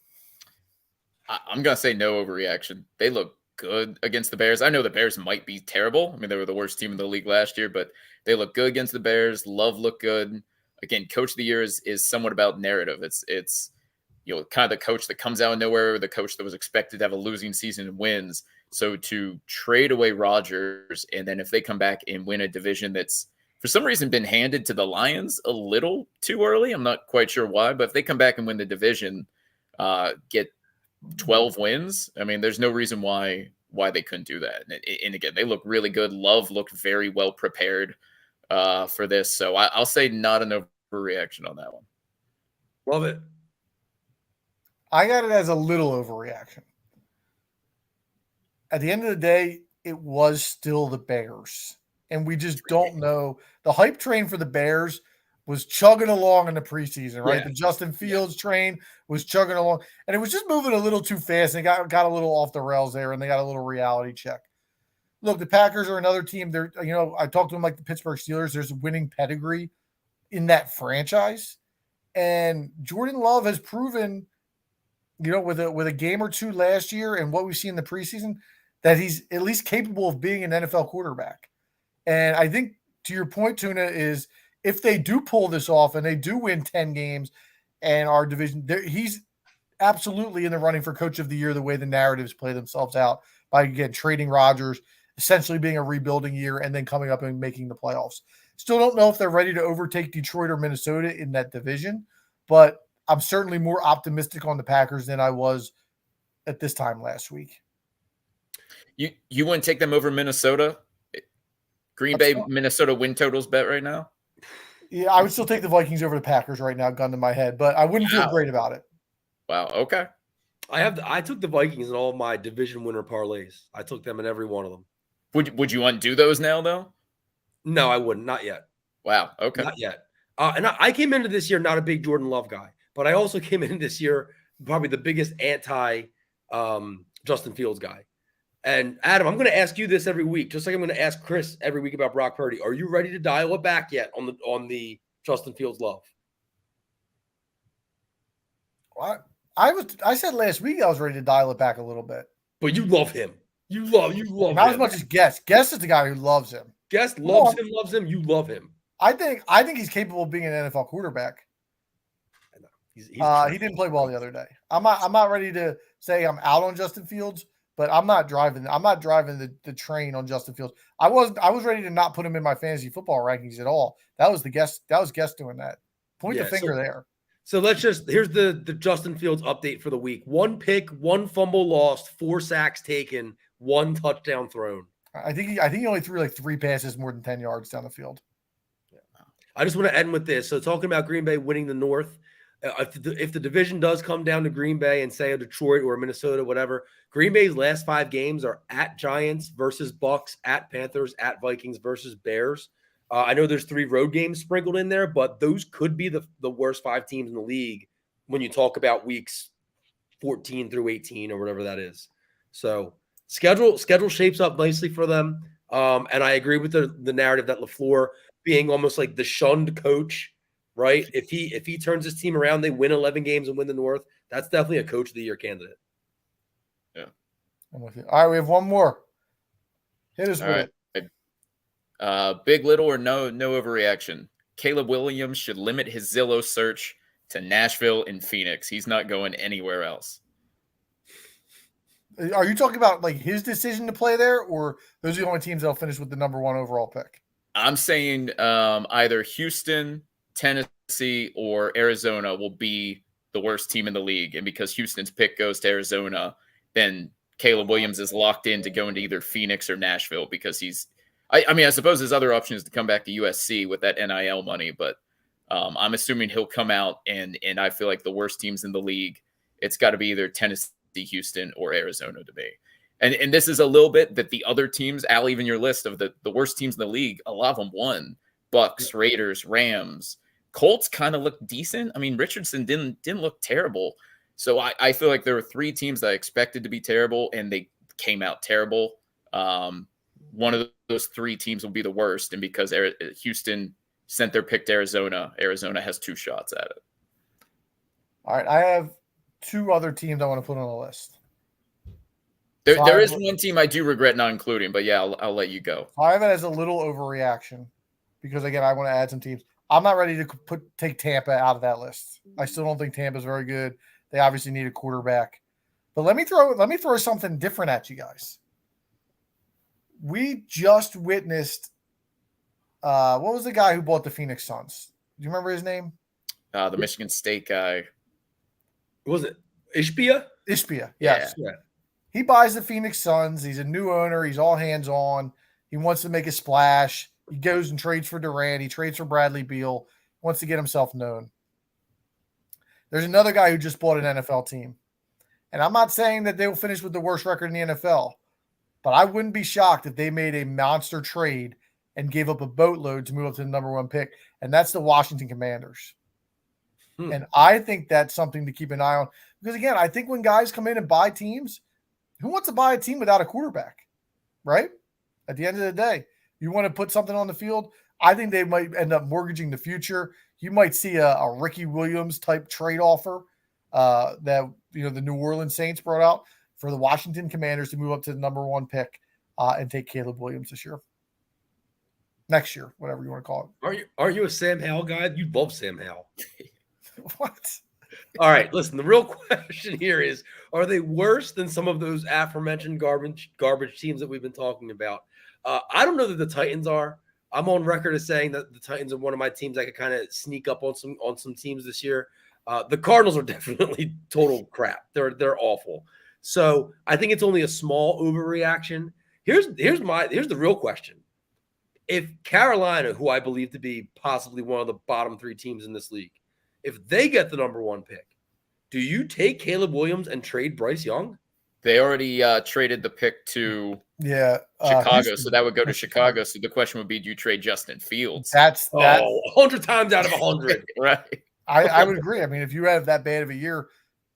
I'm gonna say no overreaction. They look good against the Bears. I know the Bears might be terrible. I mean, they were the worst team in the league last year, but they look good against the Bears. Love looked good. Again, Coach of the Year is somewhat about narrative. It's kind of the coach that comes out of nowhere, the coach that was expected to have a losing season and wins. So to trade away Rodgers, and then if they come back and win a division that's for some reason been handed to the Lions a little too early, I'm not quite sure why, but if they come back and win the division, get 12 wins, I mean, there's no reason why they couldn't do that. And again, they look really good. Love looked very well prepared for this. So I'll say not an overreaction on that one. Love it. I got it as a little overreaction. At the end of the day, it was still the Bears. And we just don't know. The hype train for the Bears was chugging along in the preseason, right? Yeah. The Justin Fields train was chugging along. And it was just moving a little too fast. And got a little off the rails there, and they got a little reality check. Look, the Packers are another team. They're, I talked to them like the Pittsburgh Steelers. There's a winning pedigree in that franchise. And Jordan Love has proven, with a game or two last year and what we've seen in the preseason, that he's at least capable of being an NFL quarterback. And I think, to your point, Tuna, is if they do pull this off and they do win 10 games and our division, he's absolutely in the running for Coach of the Year the way the narratives play themselves out by, again, trading Rodgers, essentially being a rebuilding year, and then coming up and making the playoffs. Still don't know if they're ready to overtake Detroit or Minnesota in that division, but I'm certainly more optimistic on the Packers than I was at this time last week. You wouldn't take them over Minnesota? Green Bay, Minnesota win totals bet right now? Yeah, I would still take the Vikings over the Packers right now, gun to my head, but I wouldn't feel great about it. Wow, okay. I took the Vikings in all of my division winner parlays. I took them in every one of them. Would you undo those now, though? No, I wouldn't. Not yet. Wow. Okay. Not yet. And I came into this year not a big Jordan Love guy, but I also came in this year probably the biggest anti Justin Fields guy. And Adam, I'm going to ask you this every week, just like I'm going to ask Chris every week about Brock Purdy. Are you ready to dial it back yet on the Justin Fields love? I said last week I was ready to dial it back a little bit. But you love him. You love not him. As much as Guest. Guest is the guy who loves him. Guest loves him. You love him. I think he's capable of being an NFL quarterback. He's he didn't play well the other day. I'm not ready to say I'm out on Justin Fields, but I'm not driving the train on Justin Fields. I was ready to not put him in my fantasy football rankings at all. That was Guest doing that. Point the finger there. So here's the Justin Fields update for the week. 1 pick, 1 fumble lost, 4 sacks taken, 1 touchdown thrown. I think he only threw like 3 passes more than 10 yards down the field. Yeah. I just want to end with this. So talking about Green Bay winning the North, if the division does come down to Green Bay and say a Detroit or Minnesota, whatever, Green Bay's last 5 games are at Giants versus Bucks, at Panthers, at Vikings versus Bears. I know there's 3 road games sprinkled in there, but those could be the worst 5 teams in the league when you talk about weeks 14 through 18 or whatever that is. So schedule shapes up nicely for them. And I agree with the narrative that LaFleur being almost like the shunned coach, right? If he turns his team around, they win 11 games and win the North. That's definitely a coach of the year candidate. Yeah. I'm with you. All right, we have one more. Hit us with it. Big, little, or no overreaction. Caleb Williams should limit his Zillow search to Nashville and Phoenix. He's not going anywhere else. Are you talking about like his decision to play there, or those are the only teams that'll finish with the number 1 overall pick? I'm saying either Houston, Tennessee, or Arizona will be the worst team in the league. And because Houston's pick goes to Arizona, then Caleb Williams is locked in to go into either Phoenix or Nashville because I suppose his other option is to come back to USC with that NIL money, but I'm assuming he'll come out and I feel like the worst teams in the league, it's got to be either Tennessee, Houston, or Arizona to be. And this is a little bit that the other teams, Al, even your list of the worst teams in the league, a lot of them won. Bucks, Raiders, Rams. Colts kind of looked decent. I mean, Richardson didn't look terrible. So I feel like there were 3 teams that I expected to be terrible, and they came out terrible. One of those 3 teams will be the worst, and because Houston sent their pick to Arizona, Arizona has 2 shots at it. All right, I have 2 other teams I want to put on the list. There is one team I do regret not including, but yeah, I'll let you go. I have it as a little overreaction because, again, I want to add some teams. I'm not ready to take Tampa out of that list. I still don't think Tampa's very good. They obviously need a quarterback. But let me throw something different at you guys. We just witnessed what was the guy who bought the Phoenix Suns? Do you remember his name? The Michigan State guy. Was it Ishbia? Ishbia, yes. Yeah. He buys the Phoenix Suns. He's a new owner. He's all hands-on. He wants to make a splash. He goes and trades for Durant. He trades for Bradley Beal. Wants to get himself known. There's another guy who just bought an NFL team. And I'm not saying that they will finish with the worst record in the NFL, but I wouldn't be shocked if they made a monster trade and gave up a boatload to move up to the number 1 pick, and that's the Washington Commanders. And I think that's something to keep an eye on. Because, again, I think when guys come in and buy teams, who wants to buy a team without a quarterback, right? At the end of the day, you want to put something on the field. I think they might end up mortgaging the future. You might see a Ricky Williams type trade offer that the New Orleans Saints brought out for the Washington Commanders to move up to the number 1 pick and take Caleb Williams next year, whatever you want to call it. Are you a Sam Howell guy? You love Sam Howell. What? All right, listen, the real question here is, are they worse than some of those aforementioned garbage teams that we've been talking about? I don't know that the Titans are. I'm on record as saying that the Titans are one of my teams I could kind of sneak up on some teams this year. The Cardinals are definitely total crap. They're awful. So I think it's only a small overreaction. Here's the real question. If Carolina, who I believe to be possibly one of the bottom 3 teams in this league, if they get the number 1 pick, do you take Caleb Williams and trade Bryce Young? They already traded the pick to Chicago, Houston. so that would go to Chicago. So the question would be, do you trade Justin Fields? That's 100 times out of 100. Right. I would agree. I mean, if you have that bad of a year,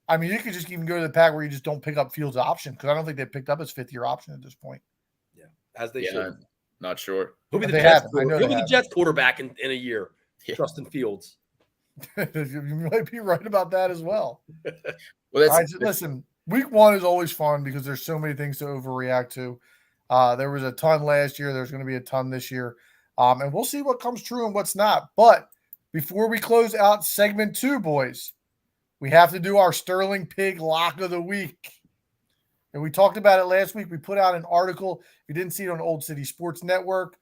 I mean, you could just even go to the pack where you just don't pick up Fields' option, because I don't think they picked up his 5th-year option at this point. Yeah, as they should. Not sure. He'll be the They Jets, haven't. I know he'll they be the Jets quarterback in a year. Yeah. Justin Fields. You might be right about that as well. Well, All right, so listen, week 1 is always fun because there's so many things to overreact to. There was a ton last year. There's going to be a ton this year. And we'll see what comes true and what's not. But before we close out segment 2, boys, we have to do our Sterling Pig Lock of the Week. And we talked about it last week. We put out an article. If you didn't see it on Old City Sports Network,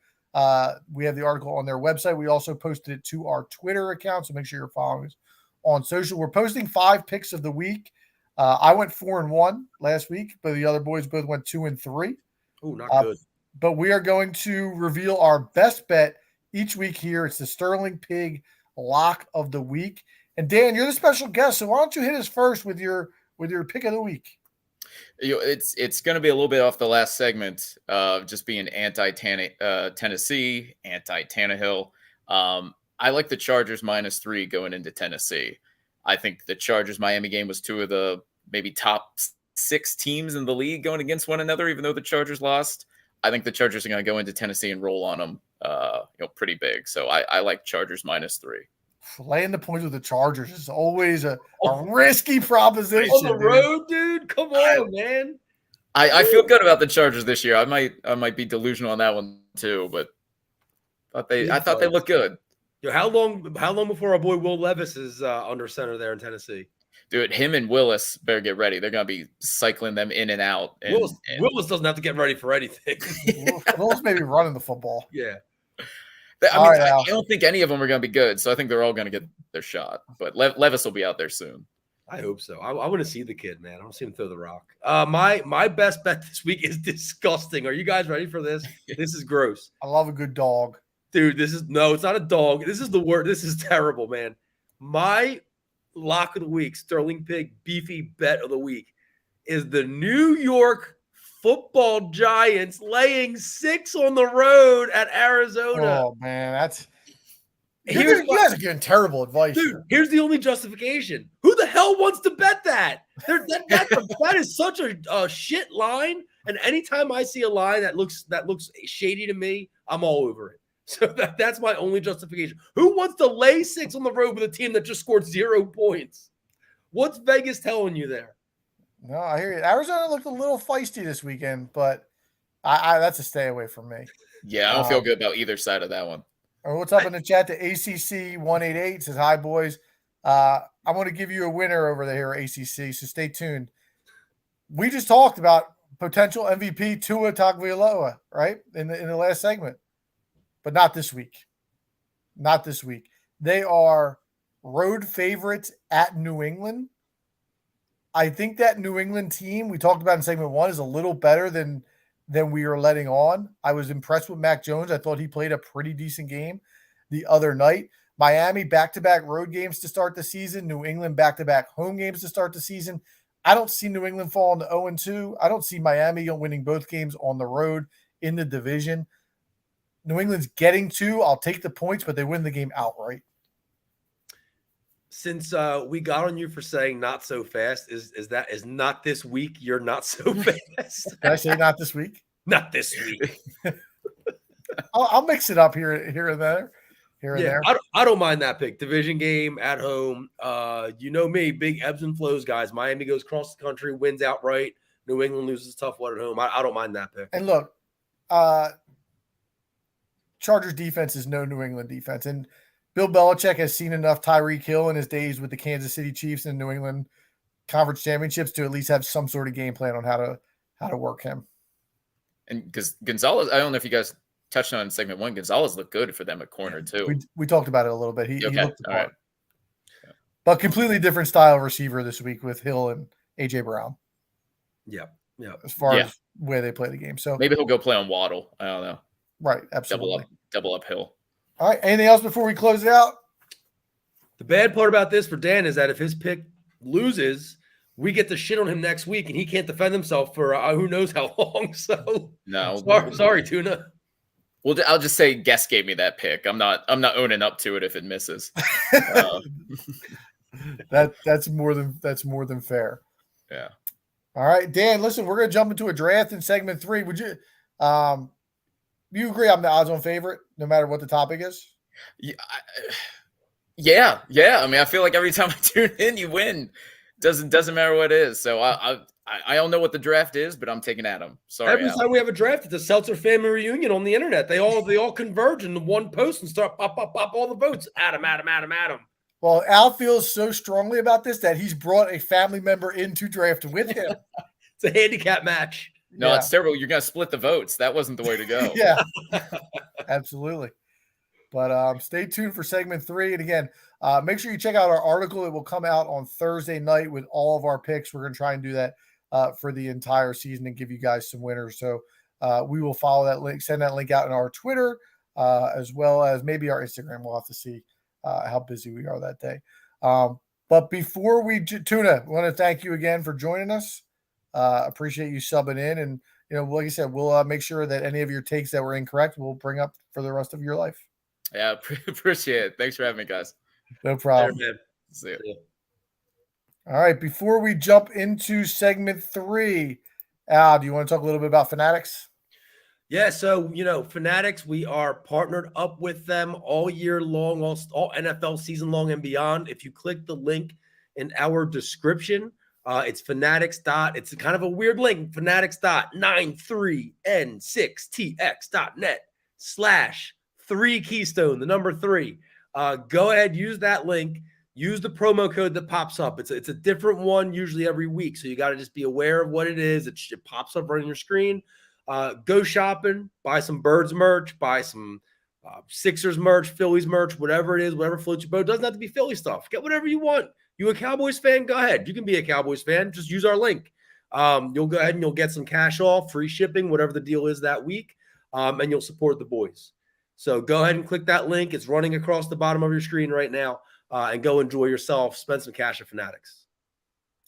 we have the article on their website. We also posted it to our Twitter account, so make sure you're following us on social. We're posting 5 picks of the week. I went 4-1 last week, but the other boys both went 2-3. Oh, not good. But we are going to reveal our best bet each week here. It's the Sterling Pig Lock of the Week. And Dan, you're the special guest, so why don't you hit us first with your pick of the week? It's going to be a little bit off the last segment of just being anti-Tennessee, anti-Tannehill. I like the Chargers -3 going into Tennessee. I think the Chargers-Miami game was 2 of the maybe top 6 teams in the league going against one another, even though the Chargers lost. I think the Chargers are going to go into Tennessee and roll on them pretty big. So I like Chargers -3. Laying the points with the Chargers is always a risky proposition. On the road, dude? Come on, man. I feel good about the Chargers this year. I might be delusional on that one too, but I thought they looked good. Yo, how long before our boy Will Levis is under center there in Tennessee? Dude, him and Willis better get ready. They're going to be cycling them in and out. Willis doesn't have to get ready for anything. Willis may be running the football. Yeah. I don't think any of them are going to be good, so I think they're all going to get their shot. But Levis will be out there soon. I hope so. I want to see the kid, man. I want to see him throw the rock. My best bet this week is disgusting. Are you guys ready for this? This is gross. I love a good dog. Dude, it's not a dog. This is the word. This is terrible, man. My lock of the week, Sterling Pig beefy bet of the week, is the New York Football Giants laying 6 on the road at Arizona. Oh man, you guys are getting terrible advice. Dude, here's the only justification. Who the hell wants to bet that? That is such a shit line. And anytime I see a line that looks shady to me, I'm all over it. So that's my only justification. Who wants to lay 6 on the road with a team that just scored 0 points? What's Vegas telling you there? No, I hear you. Arizona looked a little feisty this weekend, but I that's a stay away from me. Yeah, I don't feel good about either side of that one. What's up in the chat? The ACC 188 says, "Hi, boys. I'm going to give you a winner over there, ACC, so stay tuned." We just talked about potential MVP Tua Tagovailoa, right, in the last segment, but not this week. Not this week. They are road favorites at New England. I think that New England team we talked about in segment 1 is a little better than we are letting on. I was impressed with Mac Jones. I thought he played a pretty decent game the other night. Miami back-to-back road games to start the season. New England back-to-back home games to start the season. I don't see New England falling to 0-2. I don't see Miami winning both games on the road in the division. New England's getting 2. I'll take the points, but they win the game outright. Since we got on you for saying not so fast, is not this week you're not so fast? Did I say not this week? Not this week. I'll mix it up here and there. There. I don't mind that pick. Division game at home. You know me, big ebbs and flows, guys. Miami goes across the country, wins outright. New England loses a tough one at home. I don't mind that pick. And look, Chargers defense is no New England defense. And Bill Belichick has seen enough Tyreek Hill in his days with the Kansas City Chiefs and New England Conference Championships to at least have some sort of game plan on how to work him. And because Gonzalez, I don't know if you guys touched on in segment 1, Gonzalez looked good for them at corner too. We talked about it a little bit. He looked the part. Right. Yeah. But completely different style receiver this week with Hill and A.J. Brown. Yeah. As far as where they play the game. So maybe he'll go play on Waddle. I don't know. Right, absolutely. Double up Hill. All right. Anything else before we close it out? The bad part about this for Dan is that if his pick loses, we get to shit on him next week, and he can't defend himself for who knows how long. So No, sorry, Tuna. well, I'll just say Guest gave me that pick. I'm not owning up to it if it misses. That's more than fair. Yeah. All right, Dan. Listen, we're gonna jump into a draft in segment 3. Would you? You agree? I'm the odds-on favorite, no matter what the topic is. Yeah. I mean, I feel like every time I tune in, you win. Doesn't matter what it is. So I don't know what the draft is, but I'm taking Adam. Sorry. Every time we have a draft, it's a Seltzer family reunion on the internet. They all converge into one post and start pop all the votes. Adam. Well, Al feels so strongly about this that he's brought a family member in to draft with him. It's a handicap match. No, it's terrible. You're gonna split the votes. That wasn't the way to go. Yeah, absolutely. But stay tuned for segment 3. And again, make sure you check out our article. It will come out on Thursday night with all of our picks. We're going to try and do that for the entire season and give you guys some winners. So we will follow that link, send that link out in our Twitter, as well as maybe our Instagram. We'll have to see how busy we are that day. But before we Tuna, I want to thank you again for joining us. Appreciate you subbing in. And, like I said, we'll make sure that any of your takes that were incorrect, we'll bring up for the rest of your life. Yeah, appreciate it. Thanks for having me, guys. No problem. There, See you. All right. Before we jump into segment 3, Al, do you want to talk a little bit about Fanatics? Yeah, so Fanatics, we are partnered up with them all year long, all NFL season long and beyond. If you click the link in our description, it's Fanatics. It's kind of a weird link, fanatics.93n6tx.net/3 Keystone, the number 3. Go ahead, use that link. Use the promo code that pops up. It's a different one usually every week, so you got to just be aware of what it is. It pops up right on your screen. Go shopping, buy some Birds merch, buy some Sixers merch, Phillies merch, whatever it is, whatever floats your boat. It doesn't have to be Philly stuff. Get whatever you want. You a Cowboys fan? Go ahead. You can be a Cowboys fan. Just use our link. You'll go ahead and you'll get some cash off, free shipping, whatever the deal is that week, and you'll support the boys. So go ahead and click that link. It's running across the bottom of your screen right now, and go enjoy yourself. Spend some cash at Fanatics.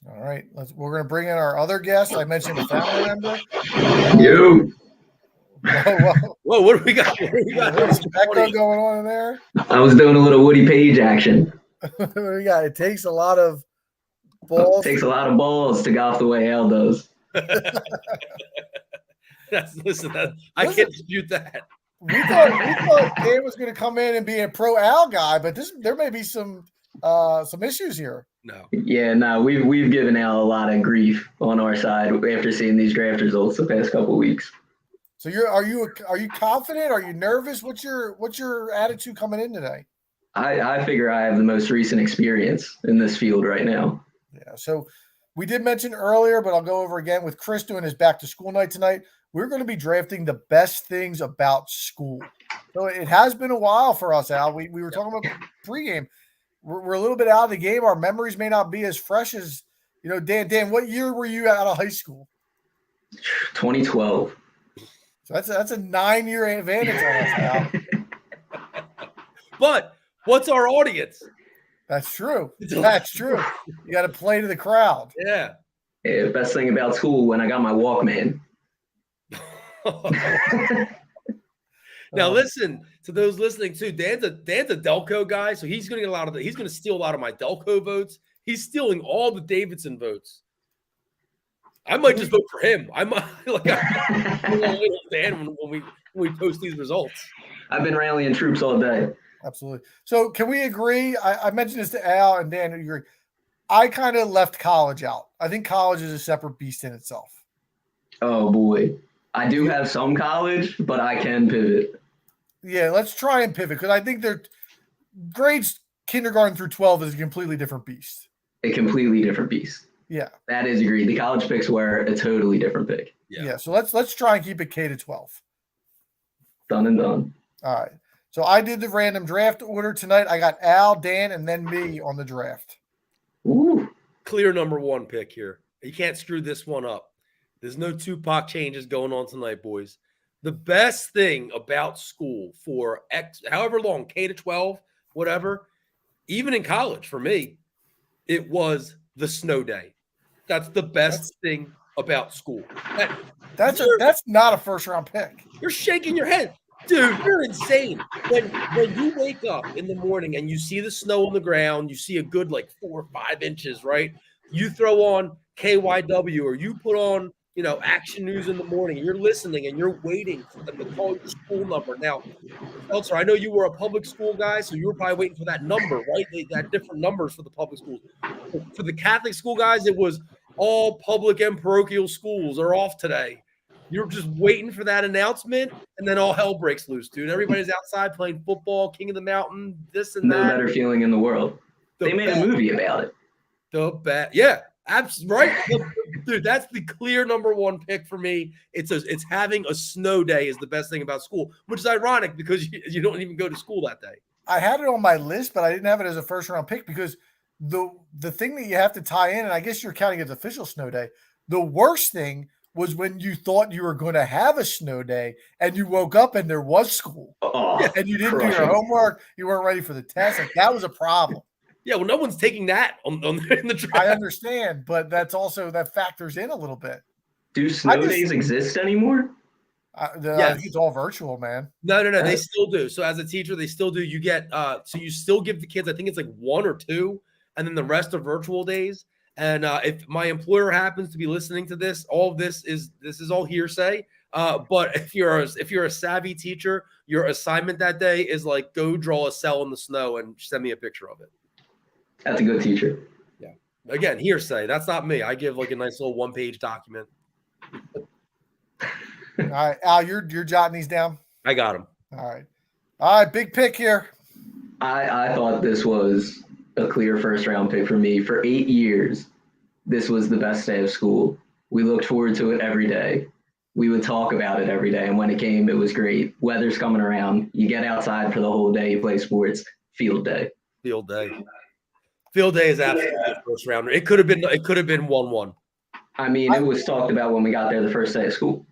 All right. We're going to bring in our other guest. I mentioned a family member. Yo. Whoa, what do we got? There's some echo going on in there. I was doing a little Woody Page action. What do we got? It takes a lot of balls. It takes a lot of balls to golf the way Al does. Listen, I can't dispute that. We thought Dan was going to come in and be a pro Al guy, but there may be some issues here. No. Yeah, no, we've given Al a lot of grief on our side after seeing these draft results the past couple of weeks. So are you confident? Are you nervous? What's your attitude coming in today? I figure I have the most recent experience in this field right now. Yeah. So we did mention earlier, but I'll go over again with Chris doing his back to school night tonight. We're going to be drafting the best things about school. So it has been a while for us, Al. We were talking about pregame. We're a little bit out of the game. Our memories may not be as fresh as, Dan, what year were you out of high school? 2012. So that's a 9-year advantage on us, Al. But what's our audience? That's true. That's true. You got to play to the crowd. Yeah. Yeah, best thing about school when I got my Walkman. Now listen to those listening too. Dan's a Delco guy, so he's going to he's going to steal a lot of my Delco votes. He's stealing all the Davidson votes. I might just vote for him. I might Dan when we post these results. I've been rallying troops all day. Absolutely. So can we agree? I mentioned this to Al and Dan. You agree? I kind of left college out. I think college is a separate beast in itself. Oh boy. I do have some college, but I can pivot. Yeah, let's try and pivot because I think they're grades kindergarten through 12 is a completely different beast. A completely different beast. Yeah. That is agreed. The college picks were a totally different pick. Yeah. So let's try and keep it K to 12. Done and done. All right. So I did the random draft order tonight. I got Al, Dan, and then me on the draft. Ooh. Clear number 1 pick here. You can't screw this one up. There's no Tupac changes going on tonight, boys. The best thing about school for however long, K to 12, whatever, even in college for me, it was the snow day. That's the best thing about school. That's not a first round pick. You're shaking your head. Dude, you're insane. When you wake up in the morning and you see the snow on the ground, you see a good like 4 or 5 inches, right? You throw on KYW or you put on, Action News in the morning. You're listening and you're waiting for them to call your school number. Now, Spencer, I know you were a public school guy, so you were probably waiting for that number, right? They had different numbers for the public schools. For the Catholic school guys, it was all public and parochial schools are off today. You're just waiting for that announcement, and then all hell breaks loose, dude. Everybody's outside playing football, King of the Mountain, this and that. No better feeling in the world. They made a movie about it. Yeah, absolutely right. Dude, that's the clear number one pick for me. It's having a snow day is the best thing about school, which is ironic because you don't even go to school that day. I had it on my list, but I didn't have it as a first round pick because the thing that you have to tie in, and I guess you're counting as official snow day, the worst thing was when you thought you were going to have a snow day and you woke up and there was school and you didn't do your homework. You weren't ready for the test. Like, that was a problem. Yeah, well, no one's taking that in the draft. I understand, but that factors in a little bit. Do snow days exist anymore? I think it's all virtual, man. No. They still do. So as a teacher, they still do. You get so you still give the kids, I think it's like 1 or 2, and then the rest are virtual days. And if my employer happens to be listening to this, all of this is all hearsay. But if you're a savvy teacher, your assignment that day is like go draw a cell in the snow and send me a picture of it. That's a good teacher. Yeah. Again, hearsay. That's not me. I give like a nice little 1-page document. All right, Al, you're jotting these down. I got them. All right, big pick here. I thought this was a clear first round pick for me. For 8 years, this was the best day of school. We looked forward to it every day. We would talk about it every day. And when it came, it was great. Weather's coming around. You get outside for the whole day. You play sports. Field day. Field day. Field day is absolutely the first rounder. It could have been 1-1. I mean, it was talked about when we got there the first day of school.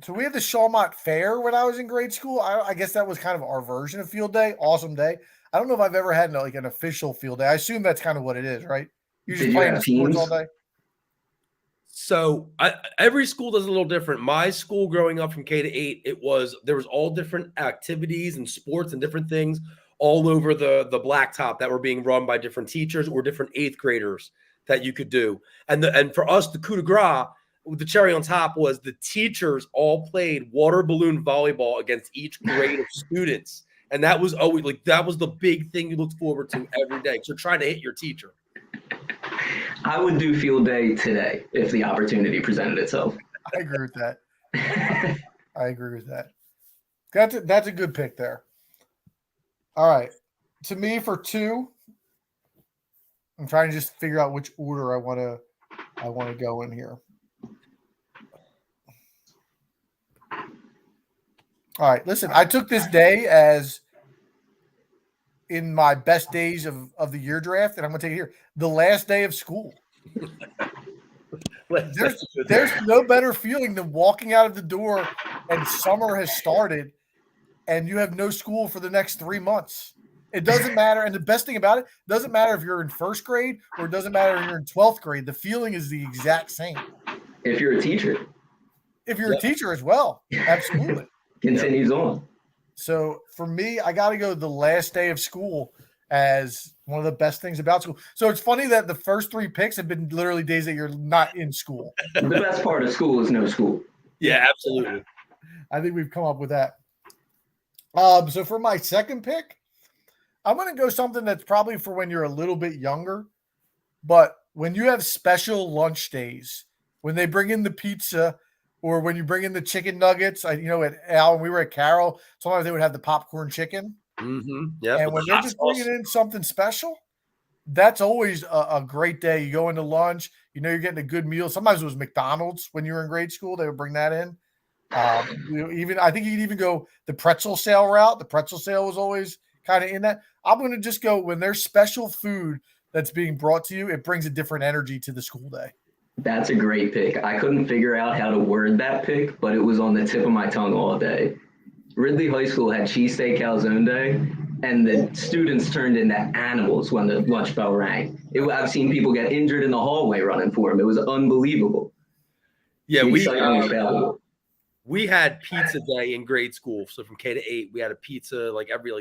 So we had the Shawmont Fair when I was in grade school. I guess that was kind of our version of field day. Awesome day. I don't know if I've ever had an official field day. I assume that's kind of what it is, right? You're just playing sports all day. So every school does a little different. My school growing up from K to 8, there was all different activities and sports and different things all over the blacktop that were being run by different teachers or different 8th graders that you could do. And for us, the coup de grace, the cherry on top was the teachers all played water balloon volleyball against each grade of students. And that was always that was the big thing you looked forward to every day. So trying to hit your teacher. I would do field day today if the opportunity presented itself. I agree with that. That's a good pick there. All right. To me, for 2, I'm trying to just figure out which order I want to go in here. All right, listen, I took this day as in my best days of the year draft, and I'm going to take it here. The last day of school. There's no better feeling than walking out of the door and summer has started and you have no school for the next 3 months. It doesn't matter. And the best thing about it, doesn't matter if you're in first grade or it doesn't matter if you're in 12th grade. The feeling is the exact same. If you're a teacher. If you're a teacher as well. Absolutely. Continues on. So for me, I got to go the last day of school as one of the best things about school. So it's funny that the first 3 picks have been literally days that you're not in school. The best part of school is no school. Yeah, absolutely. I think we've come up with that. So for my second pick, I'm going to go something that's probably for when you're a little bit younger, but when you have special lunch days, when they bring in the pizza or when you bring in the chicken nuggets, at Al, when we were at Carroll, sometimes they would have the popcorn chicken. Mm-hmm. Yeah. And when they're just bringing in something special, that's always a great day. You go into lunch, you're getting a good meal. Sometimes it was McDonald's when you were in grade school. They would bring that in. I think you could even go the pretzel sale route. The pretzel sale was always kind of in that. I'm going to just go when there's special food that's being brought to you, it brings a different energy to the school day. That's a great pick. I couldn't figure out how to word that pick, but it was on the tip of my tongue all day. Ridley High School had cheesesteak calzone day, and the students turned into animals when the lunch bell rang. I've seen people get injured in the hallway running for them. It was unbelievable. Yeah, we had pizza day in grade school. So from K to 8, we had a pizza like every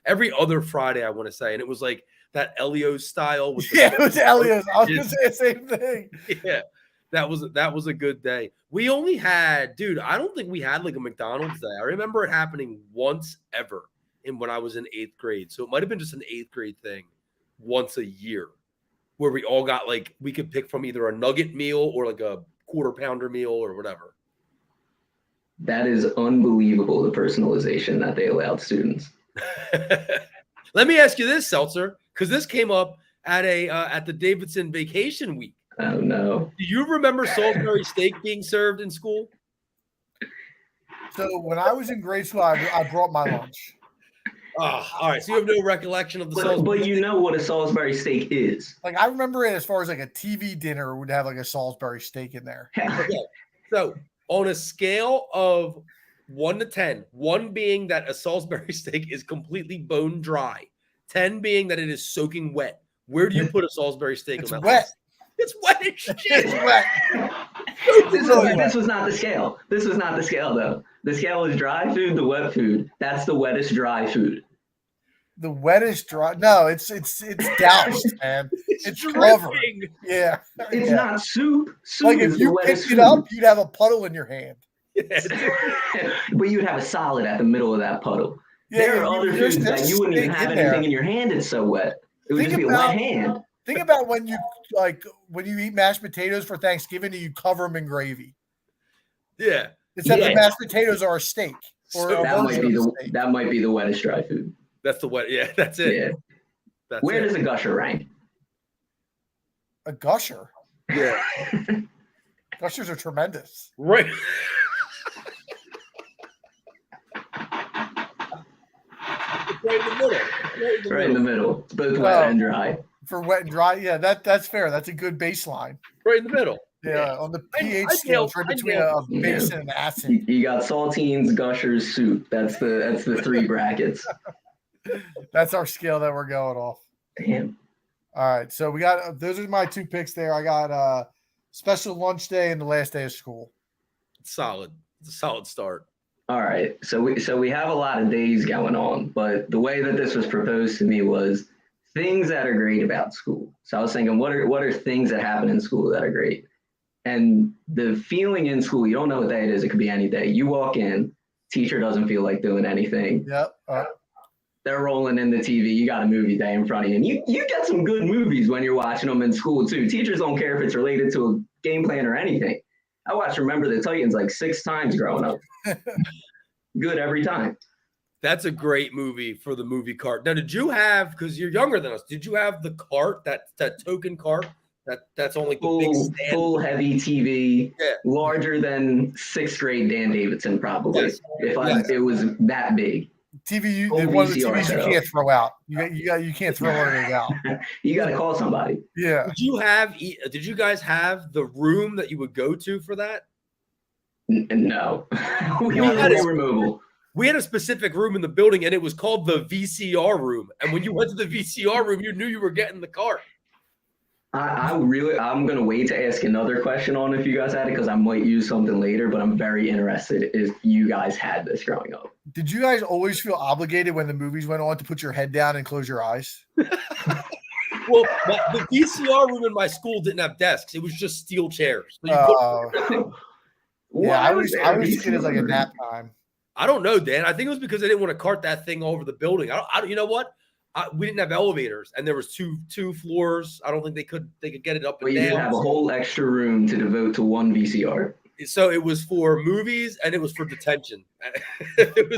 every other Friday, I want to say. And it was like that Elio's style. It was Elio's. I was going to say the same thing. Yeah, that was a good day. We only had, dude, I don't think we had like a McDonald's day. I remember it happening once ever when I was in 8th grade. So it might have been just an 8th grade thing once a year where we all got like, we could pick from either a nugget meal or like a quarter pounder meal or whatever. That is unbelievable, the personalization that they allowed students. Let me ask you this, Seltzer, because this came up at the Davidson vacation week. Oh, no. Do you remember Salisbury steak being served in school? So when I was in grade school, I brought my lunch. Oh, all right. So you have no recollection of the Salisbury But you know what a Salisbury steak is. Like, I remember it as far as like a TV dinner would have like a Salisbury steak in there. Okay. So on a scale of 1 to 10, 1 being that a Salisbury steak is completely bone dry, 10 being that it is soaking wet, where do you put a Salisbury steak It's on that wet. list? It's wet as shit. It's wet. This was not the scale. This was not the scale, though. The scale was dry food, the wet food. That's the wettest dry food. The wettest dry. No, it's doused, man. It's covered. Yeah. It's not soup. Soup Like is if you the wettest picked it food. up, you'd have a puddle in your hand. But you'd have a solid at the middle of that puddle. Yeah, There are other foods that you wouldn't even steak have in there. anything in your hand. It's so wet. It would Think just be a about- wet hand. Think about when you eat mashed potatoes for Thanksgiving and you cover them in gravy. Yeah. Except the Yeah. mashed potatoes are a steak. Or So a That version of a steak. might be the wettest dry food. That's the wet. Yeah, that's it. Yeah. That's Where it. does a gusher rank? A gusher. Yeah. Gushers are tremendous. Right. Right in the middle. Right in the middle. It's both Well, wet and dry. For wet and dry, yeah, that's fair. That's a good baseline. Right in the middle. Yeah, on the pH I scale, nailed- it's right I between nailed a base and an acid. You got saltines, gushers, soup. That's the 3 brackets. That's our scale that we're going off. Damn. All right, so we got those are my 2 picks there. I got special lunch day and the last day of school. It's solid. It's a solid start. All right. So we have a lot of days going on, but the way that this was proposed to me was things that are great about school. So I was thinking, what are things that happen in school that are great? And the feeling in school, you don't know what day it is. It could be any day. You walk in, teacher doesn't feel like doing anything. Yep. They're rolling in the TV. You got a movie day in front of you. And you get some good movies when you're watching them in school, too. Teachers don't care if it's related to a game plan or anything. I watched Remember the Titans like 6 times growing up. Good every time. That's a great movie for the movie cart. Now, did you have, because you're younger than us, did you have the cart, that token cart? That's only the big stand? Full heavy TV, Yeah. larger than 6th grade Dan Davidson, probably. Yes. It was that big. TV, Full one of the VCR TVs you setup. can't throw out. You can't throw anything out. You got to call somebody. Yeah. Did you guys have the room that you would go to for that? No. we You had were a- removal. We had a specific room in the building, and it was called the VCR room. And when you went to the VCR room, you knew you were getting the cart. I'm going to wait to ask another question on if you guys had it, because I might use something later, but I'm very interested if you guys had this growing up. Did you guys always feel obligated when the movies went on to put your head down and close your eyes? Well, the VCR room in my school didn't have desks. It was just steel chairs. So you put- Yeah, I always see took it as like a nap time. I don't know, Dan. I think it was because they didn't want to cart that thing over the building. You know what? We didn't have elevators, and there was two floors. I don't think they could get it up But and you did down. have a whole extra room to devote to one VCR. So it was for movies and it was for detention. it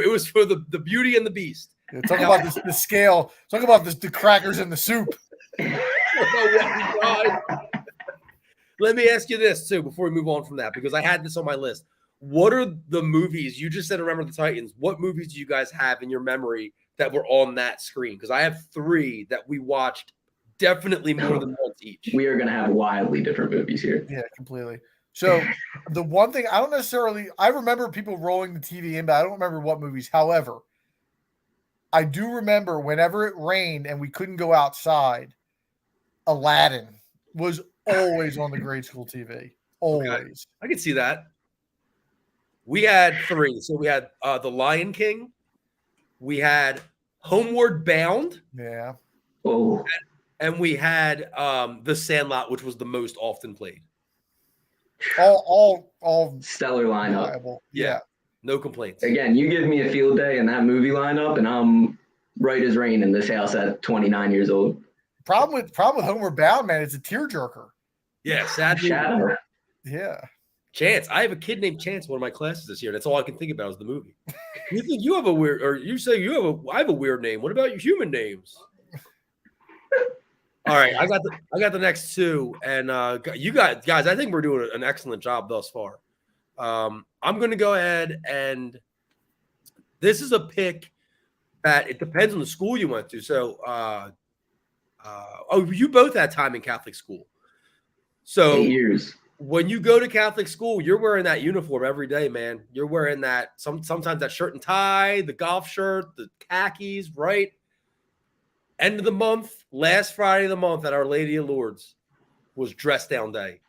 was for the Beauty and the Beast. Yeah, talk about the scale. Talk about the crackers in the soup. Let me ask you this too before we move on from that, because I had this on my list. What are the movies you just said? Remember the Titans. What movies do you guys have in your memory that were on that screen? Because I have 3 that we watched definitely more than once each. We are going to have wildly different movies here. Yeah, completely. So the one thing I remember people rolling the TV in, but I don't remember what movies. However, I do remember whenever it rained and we couldn't go outside, Aladdin was always on the grade school TV. Always. Okay. I can see that. We had 3. So we had The Lion King. We had Homeward Bound. Yeah. Oh, And we had The Sandlot, which was the most often played. All stellar lineup. reliable. Yeah. No complaints. Again, you give me a field day in that movie lineup, and I'm right as rain in this house at 29 years old. Problem with Homeward Bound, man, it's a tearjerker. Yeah, sadly. Shadow. Yeah. Chance. I have a kid named Chance in one of my classes this year. That's all I can think about is the movie. You think you have a weird, or you say I have a weird name. What about your human names? All right, I got the next 2, and you guys, I think we're doing an excellent job thus far. I'm going to go ahead, and this is a pick that it depends on the school you went to. So, you both had time in Catholic school. So 8 years. When you go to Catholic school, you're wearing that uniform every day, man. You're wearing that sometimes that shirt and tie, the golf shirt, the khakis, right? End of the month, last Friday of the month at Our Lady of Lourdes was dress down day.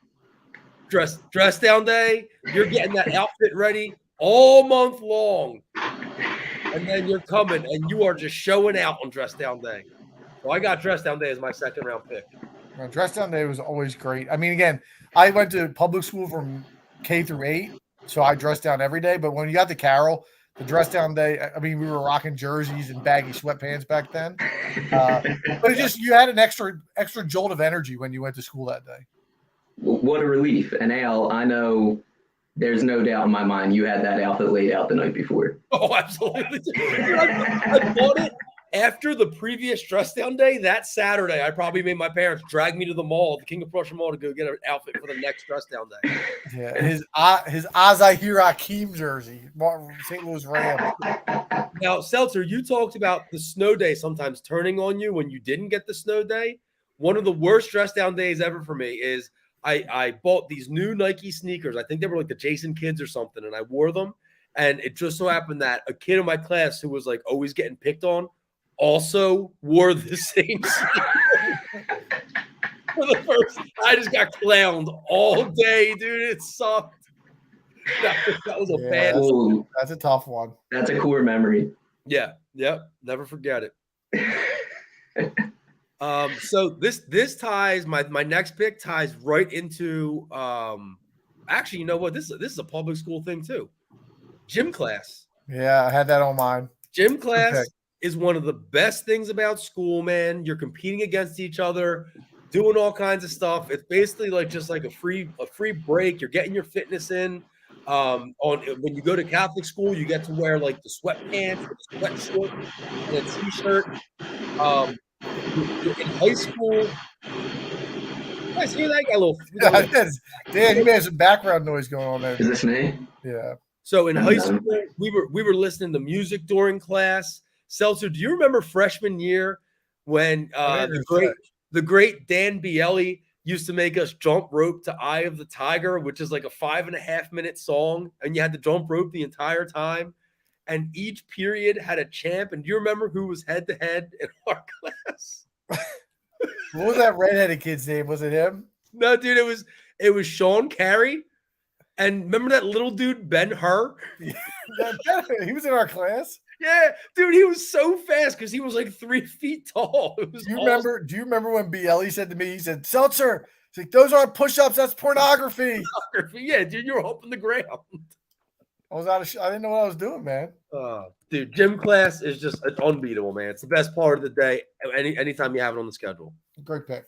Dress down day. You're getting that outfit ready all month long. And then you're coming and you are just showing out on dress down day. So I got dress down day as my second round pick. Dress down day was always great. I mean, again, I went to public school from K through 8, so I dressed down every day. But when you got to Carroll, the dress down day, I mean, we were rocking jerseys and baggy sweatpants back then. But you had an extra jolt of energy when you went to school that day. What a relief. And Al, I know there's no doubt in my mind you had that outfit laid out the night before. Oh, absolutely. I bought it after the previous dress down day. That Saturday, I probably made my parents drag me to the mall, the King of Prussia Mall, to go get an outfit for the next dress down day. Yeah, his Azahir Hakim jersey, St. Louis Rams. Now, Seltzer, you talked about the snow day sometimes turning on you when you didn't get the snow day. One of the worst dress down days ever for me is I bought these new Nike sneakers. I think they were like the Jason Kids or something, and I wore them. And it just so happened that a kid in my class who was like always getting picked on also wore the same sneakers. For the first, I just got clowned all day, dude. It sucked. That was a bad. Ooh, That's a tough one. that's a core memory. Yeah. Never forget it. So this ties my next pick ties right into actually, you know what? This is a public school thing too. Gym class. Yeah, I had that on mine. Gym class is one of the best things about school, man. You're competing against each other, doing all kinds of stuff. It's basically like just like a free break. You're getting your fitness in. When you go to Catholic school, you get to wear like the sweatpants, the sweatshirt, and a t-shirt. In high school, you guys hear that? Got a little. Dan, you may have some background noise going on there. Is this me? Yeah. So in high school, we were listening to music during class. Seltzer, do you remember freshman year when the great Dan Bielli used to make us jump rope to Eye of the Tiger, which is like a 5.5-minute song, and you had to jump rope the entire time, and each period had a champ. And do you remember who was head to head in our class? What was that redheaded kid's name? Was it him? No, dude, it was Sean Carey. And remember that little dude, Ben Hur? He was in our class. Yeah, dude, he was so fast because he was like 3 feet tall. Do you remember when Bielli said to me, he said, Seltzer, he's like, those aren't push-ups, that's pornography. Yeah, dude, you were humping the ground. I didn't know what I was doing, man. Dude, gym class is just unbeatable, man. It's the best part of the day. Anytime you have it on the schedule. Great pick.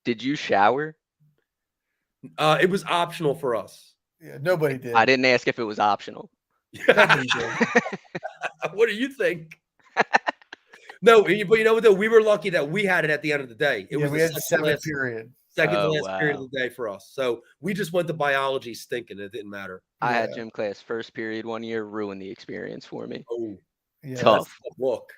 Did you shower? It was optional for us. Yeah, nobody did. I didn't ask if it was optional. Nobody did. What do you think? No, but you know what, though? We were lucky that we had it at the end of the day. We had seventh period. Second to last period of the day for us. So we just went to biology stinking. It didn't matter. I had gym class first period one year, ruined the experience for me. Oh, yeah, tough. Look.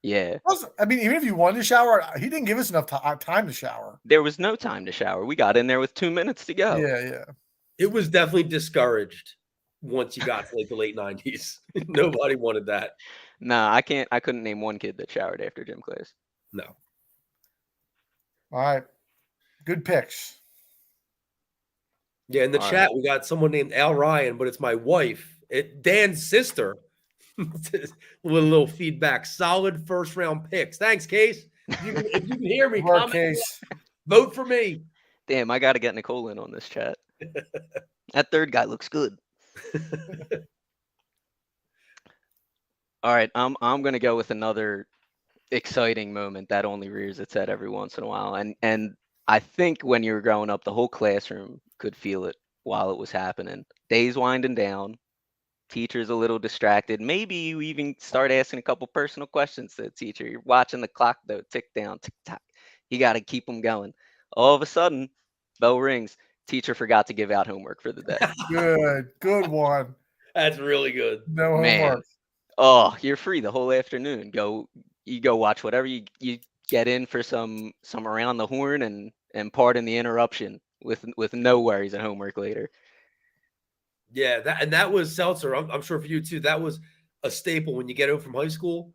Yeah. I mean, even if you wanted to shower, he didn't give us enough time to shower. There was no time to shower. We got in there with 2 minutes to go. Yeah. It was definitely discouraged once you got to like the late 90s. Nobody wanted that. Nah, I couldn't name one kid that showered after gym class. No. All right. Good picks. Yeah, in the All chat, we got someone named Al Ryan, but it's my wife, Dan's sister. With a little feedback. Solid first round picks. Thanks, Case. If you can hear me, Work comment, Case. vote for me. Damn, I got to get Nicole in on this chat. That third guy looks good. All right, I'm gonna go with another exciting moment that only rears its head every once in a while, and I think when you were growing up, the whole classroom could feel it while it was happening. Days winding down, teacher's a little distracted. Maybe you even start asking a couple personal questions to the teacher. You're watching the clock though tick down, tick tock. You got to keep them going. All of a sudden, bell rings. Teacher forgot to give out homework for the day. Good one. That's really good. No Man. homework. Oh, you're free the whole afternoon. You go watch whatever you get in for some around the horn and pardon the interruption with no worries and homework later. Yeah, that was Seltzer. I'm sure for you too. That was a staple when you get home from high school.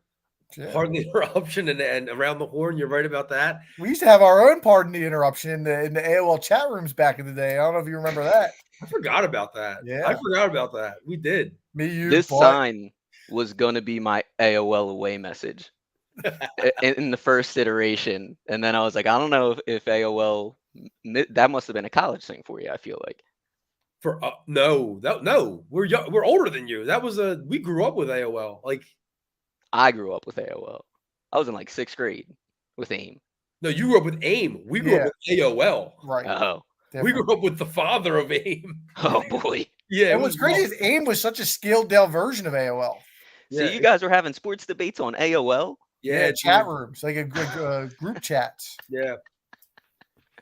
Yeah. Pardon the interruption and around the horn. You're right about that. We used to have our own pardon the interruption in the AOL chat rooms back in the day. I don't know if you remember that. I forgot about that. Yeah. I forgot about that. We did. Me, you, This boy. sign was gonna be my AOL away message in the first iteration, and then I was like, I don't know if AOL that must have been a college thing for you. I feel like. For no, we're older than you. That was we grew up with AOL. Like I grew up with AOL. I was in like 6th grade with AIM. no, you grew up with AIM. We grew up with AOL. Right. Oh. We grew up with the father of AIM. Oh boy. Yeah. And what's crazy is AIM was such a scaled down version of AOL. So Yeah, you guys were having sports debates on AOL? Yeah, chat rooms, like a group chats. Yeah.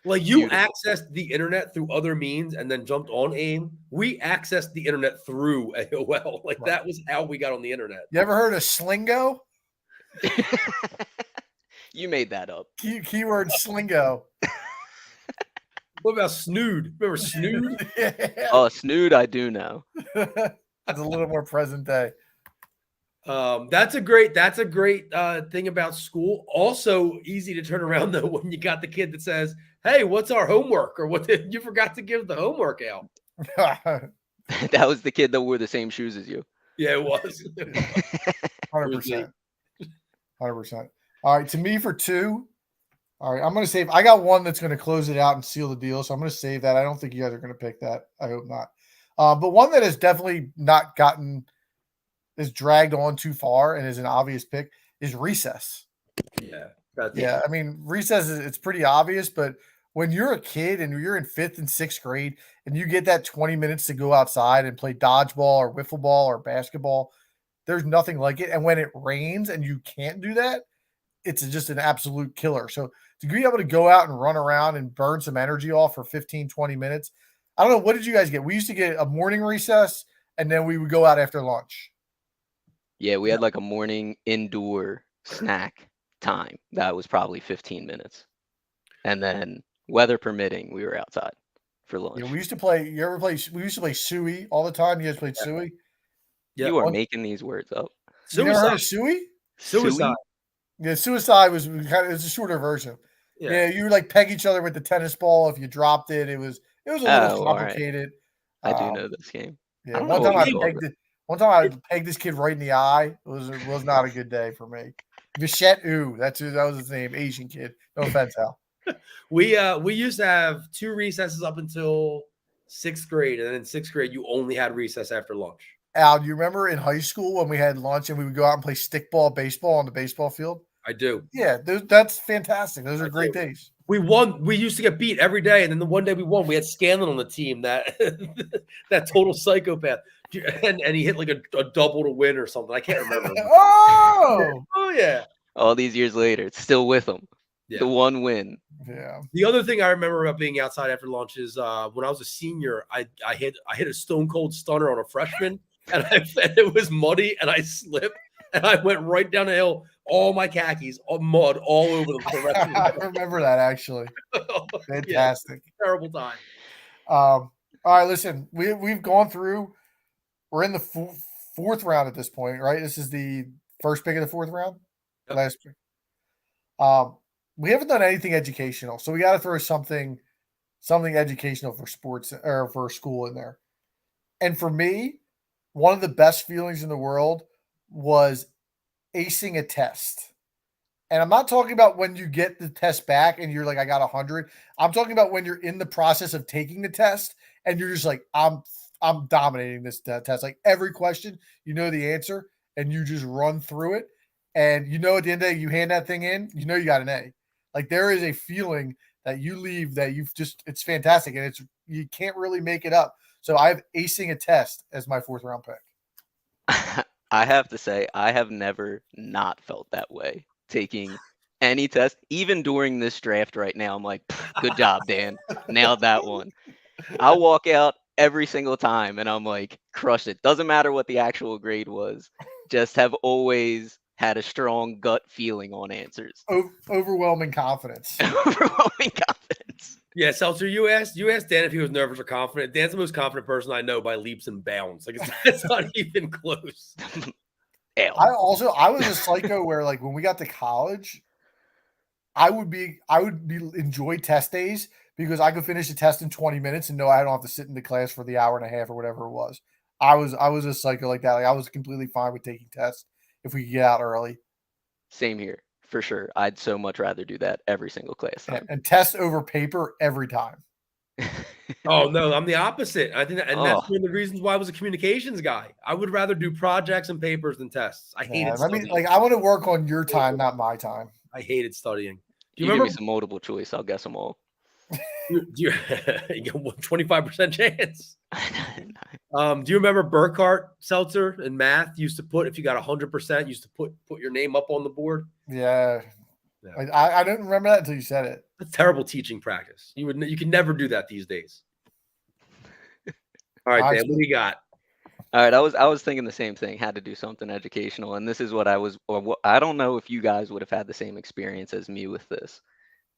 Like you Beautiful. accessed the internet through other means and then jumped on AIM. We accessed the internet through AOL. Like that was how we got on the internet. You ever heard of Slingo? You made that up. Keyword Slingo. What about Snood? Remember Snood? Yeah. Oh, Snood, I do know. That's a little more present day. That's a great thing about school. Also easy to turn around though when you got the kid that says, "Hey, what's our homework?" Or "What did you forgot to give the homework out?" That was the kid that wore the same shoes as you. Yeah, it was. 100%. 100%. All right, to me for 2. All right, I'm going to save. I got one that's going to close it out and seal the deal, so I'm going to save that. I don't think you guys are going to pick that. I hope not. But one that has definitely not is dragged on too far and is an obvious pick is recess. Yeah. I mean, recess it's pretty obvious, but when you're a kid and you're in 5th and 6th grade and you get that 20 minutes to go outside and play dodgeball or wiffle ball or basketball, there's nothing like it. And when it rains and you can't do that, it's just an absolute killer. So to be able to go out and run around and burn some energy off for 15, 20 minutes. I don't know. What did you guys get? We used to get a morning recess and then we would go out after lunch. Yeah, we had like a morning indoor snack time. That was probably 15 minutes. And then weather permitting, we were outside for lunch. Yeah, we used to play. We used to play Suey all the time. You guys played Suey? Yeah. You are making these words up. You never heard of Suey? Suicide. Yeah, Suicide was a shorter version. Yeah, you would like peg each other with the tennis ball. If you dropped it, it was a little complicated. Right. I do know this game. Yeah, one time I pegged this kid right in the eye. It was not a good day for me. Vichette, that was his name, Asian kid. No offense, Al. We used to have 2 recesses up until 6th grade, and then in 6th grade you only had recess after lunch. Al, do you remember in high school when we had lunch and we would go out and play stickball baseball on the baseball field? I do. Yeah, that's fantastic. Those are great days. We won. We used to get beat every day, and then the one day we won, we had Scanlon on the team, that that total psychopath, and he hit like a double to win or something. I can't remember. Oh yeah. All these years later, it's still with him. Yeah. The one win. Yeah. The other thing I remember about being outside after lunch is when I was a senior, I hit a stone cold stunner on a freshman, and it was muddy, and I slipped, and I went right down the hill. All my khakis, mud all over them for the rest of the I remember that actually. Fantastic. Yeah, terrible time. All All right, listen, we've gone through. We're in the fourth round at this point, right? This is the first pick of the fourth round. Yep. Last pick. We haven't done anything educational, so we got to throw something educational for sports or for school in there. And for me, one of the best feelings in the world was acing a test. And I'm not talking about when you get the test back and you're like, I got 100. I'm talking about when you're in the process of taking the test and you're just like, I'm dominating this test. Like every question, you know the answer, and you just run through it. And you know at the end of the day, you hand that thing in, you know you got an A. Like there is a feeling that you leave that it's fantastic, and you can't really make it up. So I have acing a test as my fourth round pick. I have to say, I have never not felt that way taking any test, even during this draft right now. I'm like, good job, Dan. Nailed that one. I'll walk out every single time and I'm like, crush it. Doesn't matter what the actual grade was. Just have always had a strong gut feeling on answers. Overwhelming confidence. Overwhelming confidence. Yeah, Seltzer, you asked Dan if he was nervous or confident. Dan's the most confident person I know by leaps and bounds. Like it's not even close. I was a psycho where like when we got to college, I would enjoy test days because I could finish the test in 20 minutes and know I don't have to sit in the class for the hour and a half or whatever it was. I was a psycho like that. Like I was completely fine with taking tests if we could get out early. Same here, for sure. I'd so much rather do that every single class time. And test over paper every time. Oh no, I'm the opposite. I think that's one of the reasons why I was a communications guy. I would rather do projects and papers than tests. I hated studying. I mean, I want to work on your time, not my time. I hated studying. Do you remember? Give me some multiple choice. I'll guess them all. You get 25% chance. Do you remember Burkhart, Seltzer, in math used to put, if you got 100%, used to put your name up on the board? Yeah. I didn't remember that until you said it. That's terrible teaching practice. You can never do that these days. All right, Dan, what do you got? All right, I was thinking the same thing. Had to do something educational, and this is what I don't know if you guys would have had the same experience as me with this,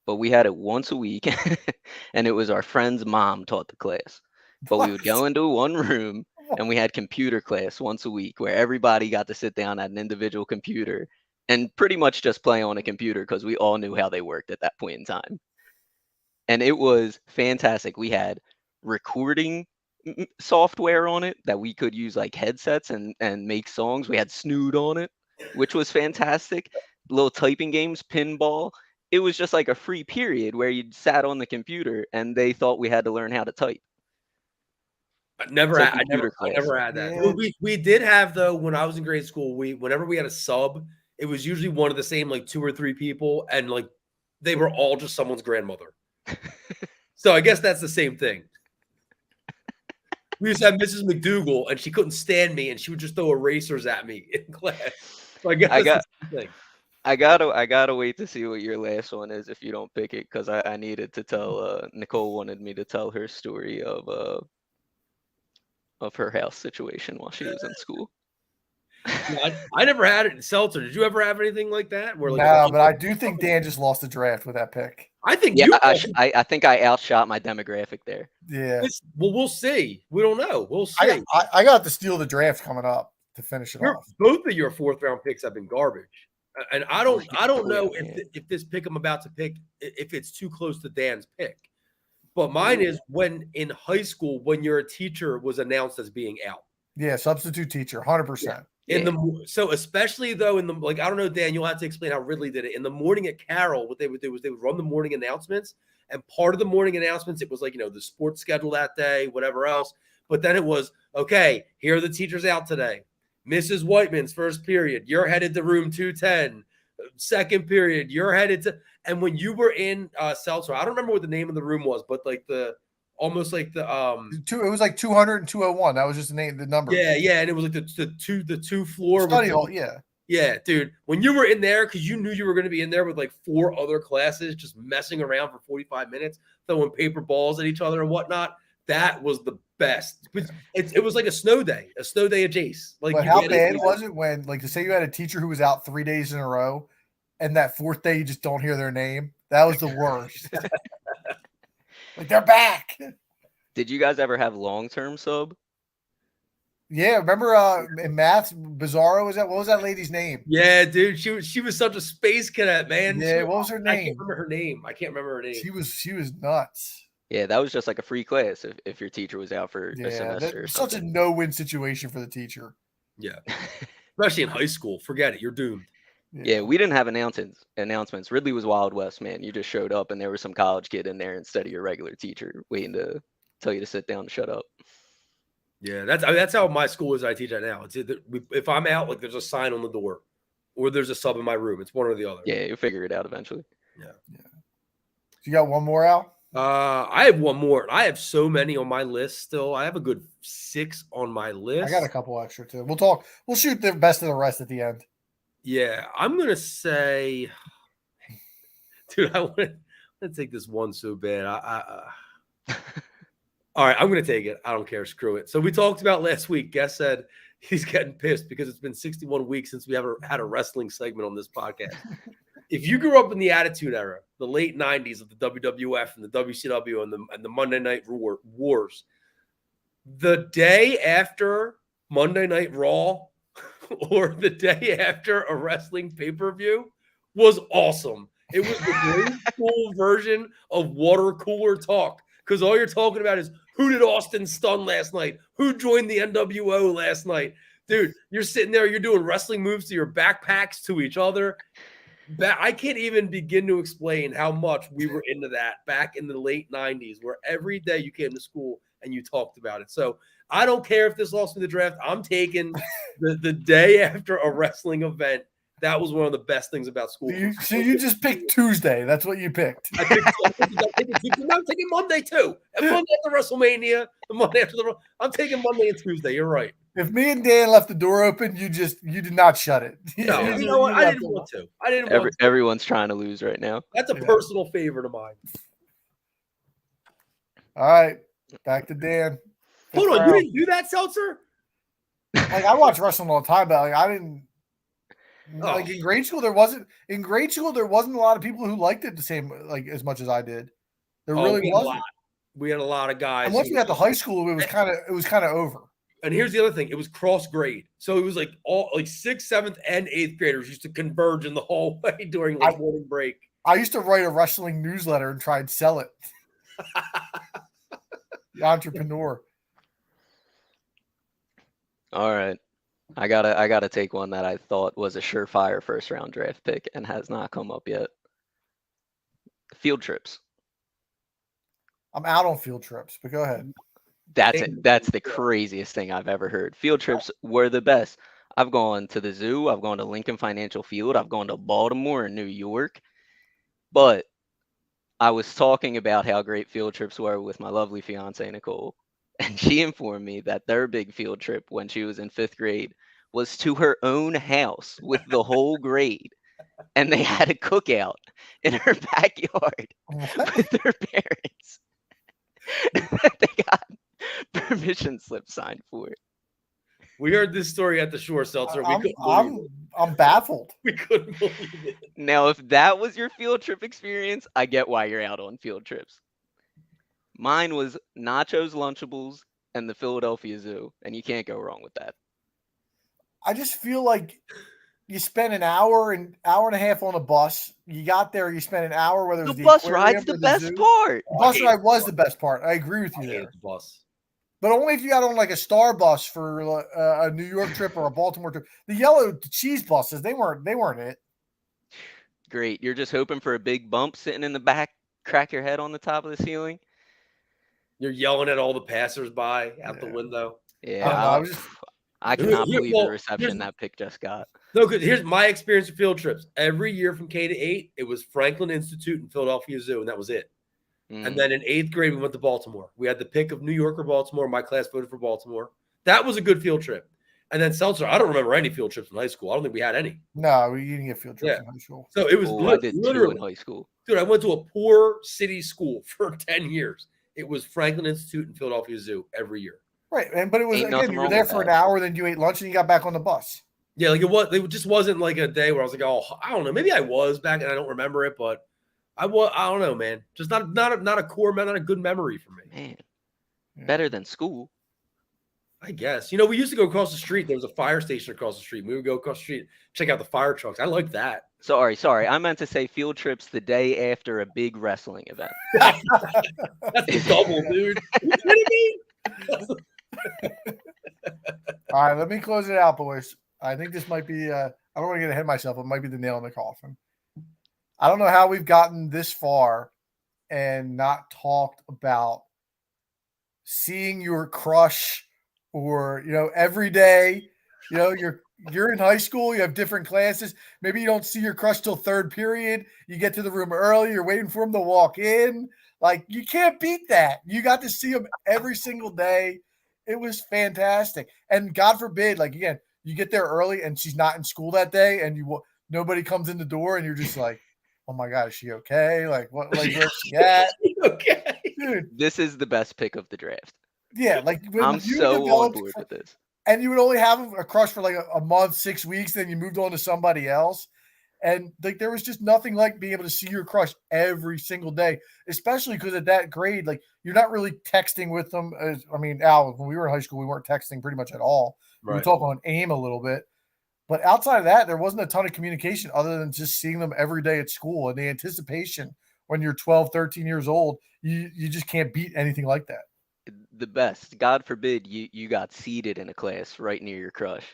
but we had it once a week, and it was our friend's mom taught the class. But we would go into one room, and we had computer class once a week, where everybody got to sit down at an individual computer and pretty much just play on a computer because we all knew how they worked at that point in time. And it was fantastic. We had recording software on it that we could use like headsets and make songs. We had Snood on it, which was fantastic. Little typing games, pinball. It was just like a free period where you sat on the computer and they thought we had to learn how to type. I never had that. Yeah. We did have, though, when I was in grade school, whenever we had a sub, it was usually one of the same like 2 or 3 people, and like they were all just someone's grandmother. So I guess that's the same thing. We used to have Mrs. McDougal, and she couldn't stand me, and she would just throw erasers at me in class. So I guess that's the same thing. I gotta wait to see what your last one is if you don't pick it, because I needed to tell Nicole wanted me to tell her story of her house situation while she was in school. I never had it in Seltzer. Did you ever have anything like that? Where no, but I do think Dan just lost the draft with that pick. I think I think I outshot my demographic there. Yeah. Well, we'll see. We don't know. We'll see. I got to steal the draft coming up to finish it off. Both of your 4th round picks have been garbage. And I don't know if this pick I'm about to pick, if it's too close to Dan's pick. But mine is when in high school, when your teacher was announced as being out. Yeah, substitute teacher, 100%. So especially though in the, like, I don't know, Dan, you'll have to explain how Ridley did it. In the morning at Carroll, what they would do was they would run the morning announcements, and part of the morning announcements, it was like, the sports schedule that day, whatever else. But then it was, okay, here are the teachers out today. Mrs. Whiteman's first period, you're headed to room 210. Second period, you're headed to, and when you were in Seltzer, I don't remember what the name of the room was, but like almost like the it was like 200 and 201. That was just the number. Yeah, and it was like the two floor study hall. Yeah, dude. When you were in there, because you knew you were going to be in there with like 4 other classes, just messing around for 45 minutes, throwing paper balls at each other and whatnot. That was the best. It was like a snow day at Jace. Like, but how bad was it when, like, to say you had a teacher who was out 3 days in a row, and that 4th day you just don't hear their name? That was the worst. Like, they're back. Did you guys ever have long-term sub? Yeah, remember in math, Bizarro was that? What was that lady's name? Yeah, dude, she was such a space cadet, man. Yeah, what was her I can't name? remember her name. I can't remember her name. She was nuts. Yeah, that was just like a free class if your teacher was out for a Yeah, semester or that's such a something. no-win situation for the teacher. Yeah, especially in high school. Forget it. You're doomed. Yeah, we didn't have announcements. Ridley was Wild West, man. You just showed up and there was some college kid in there instead of your regular teacher waiting to tell you to sit down and shut up. Yeah, that's how my school is. I teach at now. It's either if I'm out, like there's a sign on the door, or there's a sub in my room. It's one or the other. Yeah, you'll figure it out eventually. Yeah. You got one more, Al? I have one more. I have so many on my list still. I have a good 6 on my list. I got a couple extra too. We'll talk. We'll shoot the best of the rest at the end. Yeah, I'm gonna say, dude, I want to take this one so bad. All right, I'm going to take it. I don't care. Screw it. So we talked about last week. Guest said he's getting pissed because it's been 61 weeks since we ever had a wrestling segment on this podcast. If you grew up in the Attitude Era, the late 90s of the WWF and the WCW and the Monday Night Wars, the day after Monday Night Raw or the day after a wrestling pay-per-view was awesome. It was the grade school version of water cooler talk because all you're talking about is who did Austin stun last night? Who joined the NWO last night? Dude, you're sitting there, you're doing wrestling moves to your backpacks to each other. I can't even begin to explain how much we were into that back in the late 90s, where every day you came to school and you talked about it. So I don't care if this lost me the draft. I'm taking the day after a wrestling event. That was one of the best things about school. So you just picked Tuesday. That's what you picked. I'm taking Monday too. And Monday after WrestleMania, I'm taking Monday and Tuesday. You're right. If me and Dan left the door open, you did not shut it. No, you know what? I didn't want to. Everyone's trying to lose right now. That's a personal favorite of mine. All right, back to Dan. Hold on, you didn't do that, Seltzer? Like I watch wrestling all the time, but like I didn't. Like in grade school, there wasn't a lot of people who liked it the same like as much as I did. There really wasn't. We had a lot of guys. And once we got to high school, it was kind of over. And here's the other thing: it was cross grade, so it was like all like 6th, 7th, and 8th graders used to converge in the hallway during like morning break. I used to write a wrestling newsletter and try and sell it. The entrepreneur. All right. I gotta take one that I thought was a surefire first round draft pick and has not come up yet. Field trips. I'm out on field trips, but go ahead. That's the craziest thing I've ever heard. Field trips were the best. I've gone to the zoo, I've gone to Lincoln Financial Field, I've gone to Baltimore and New York. But I was talking about how great field trips were with my lovely fiance Nicole. And she informed me that their big field trip when she was in 5th grade was to her own house with the whole grade. And they had a cookout in her backyard with their parents. They got permission slip signed for it. We heard this story at the shore, Seltzer. I'm baffled. We couldn't believe it. Now, if that was your field trip experience, I get why you're out on field trips. Mine was Nachos, Lunchables, and the Philadelphia Zoo, and you can't go wrong with that. I just feel like you spend an hour and a half on a bus. You got there, you spent an hour. Whether it was the bus ride's the best part. The bus ride was the best part. I agree with you there. The bus. But only if you got on like a Star bus for a New York trip or a Baltimore trip. The yellow cheese buses, they weren't it. Great. You're just hoping for a big bump sitting in the back, crack your head on the top of the ceiling. You're yelling at all the passersby out the window. Yeah, I cannot believe the reception that pick just got. No, because here's my experience with field trips. Every year from K to 8, it was Franklin Institute and Philadelphia Zoo, and that was it. And then in 8th grade, we went to Baltimore. We had the pick of New York or Baltimore. My class voted for Baltimore. That was a good field trip. And then Seltzer, I don't remember any field trips in high school. I don't think we had any. No, we didn't get field trips in high school. So it was I did literally 2 in high school. Dude, I went to a poor city school for 10 years. It was Franklin Institute and Philadelphia Zoo every year. Right, but it was again, you were there for an hour, then you ate lunch, and you got back on the bus. Yeah, like it just wasn't like a day where I was like, oh, I don't know. Maybe I was back and I don't remember it, but I don't know, man. Just not a core, not a good memory for me. Man, Yeah. Better than school. I guess. You know, we used to go across the street. There was a fire station across the street. We would go across the street, check out the fire trucks. I like that. Sorry. I meant to say field trips the day after a big wrestling event. That's double, dude. You kidding me? All right, let me close it out, boys. I think this might be, I don't want to get ahead of myself, it might be the nail in the coffin. I don't know how we've gotten this far and not talked about seeing your crush or, every day, you're in high school, you have different classes. Maybe you don't see your crush till third period. You get to the room early, you're waiting for him to walk in. Like, you can't beat that. You got to see him every single day. It was fantastic. And God forbid, like, again, you get there early and she's not in school that day and nobody comes in the door and you're just like, oh my God, is she okay? Like, what, like, where's she at? Okay. Dude. This is the best pick of the draft. Yeah. Like, when I'm you so on developed board with this. and you would only have a crush for like a month, 6 weeks, then you moved on to somebody else. And like, there was just nothing like being able to see your crush every single day, especially because at that grade, like, you're not really texting with them. Al, when we were in high school, we weren't texting pretty much at all. We would talk on AIM a little bit, but outside of that, there wasn't a ton of communication other than just seeing them every day at school. And the anticipation when you're 12, 13 years old, you just can't beat anything like that. The best. God forbid you got seated in a class right near your crush.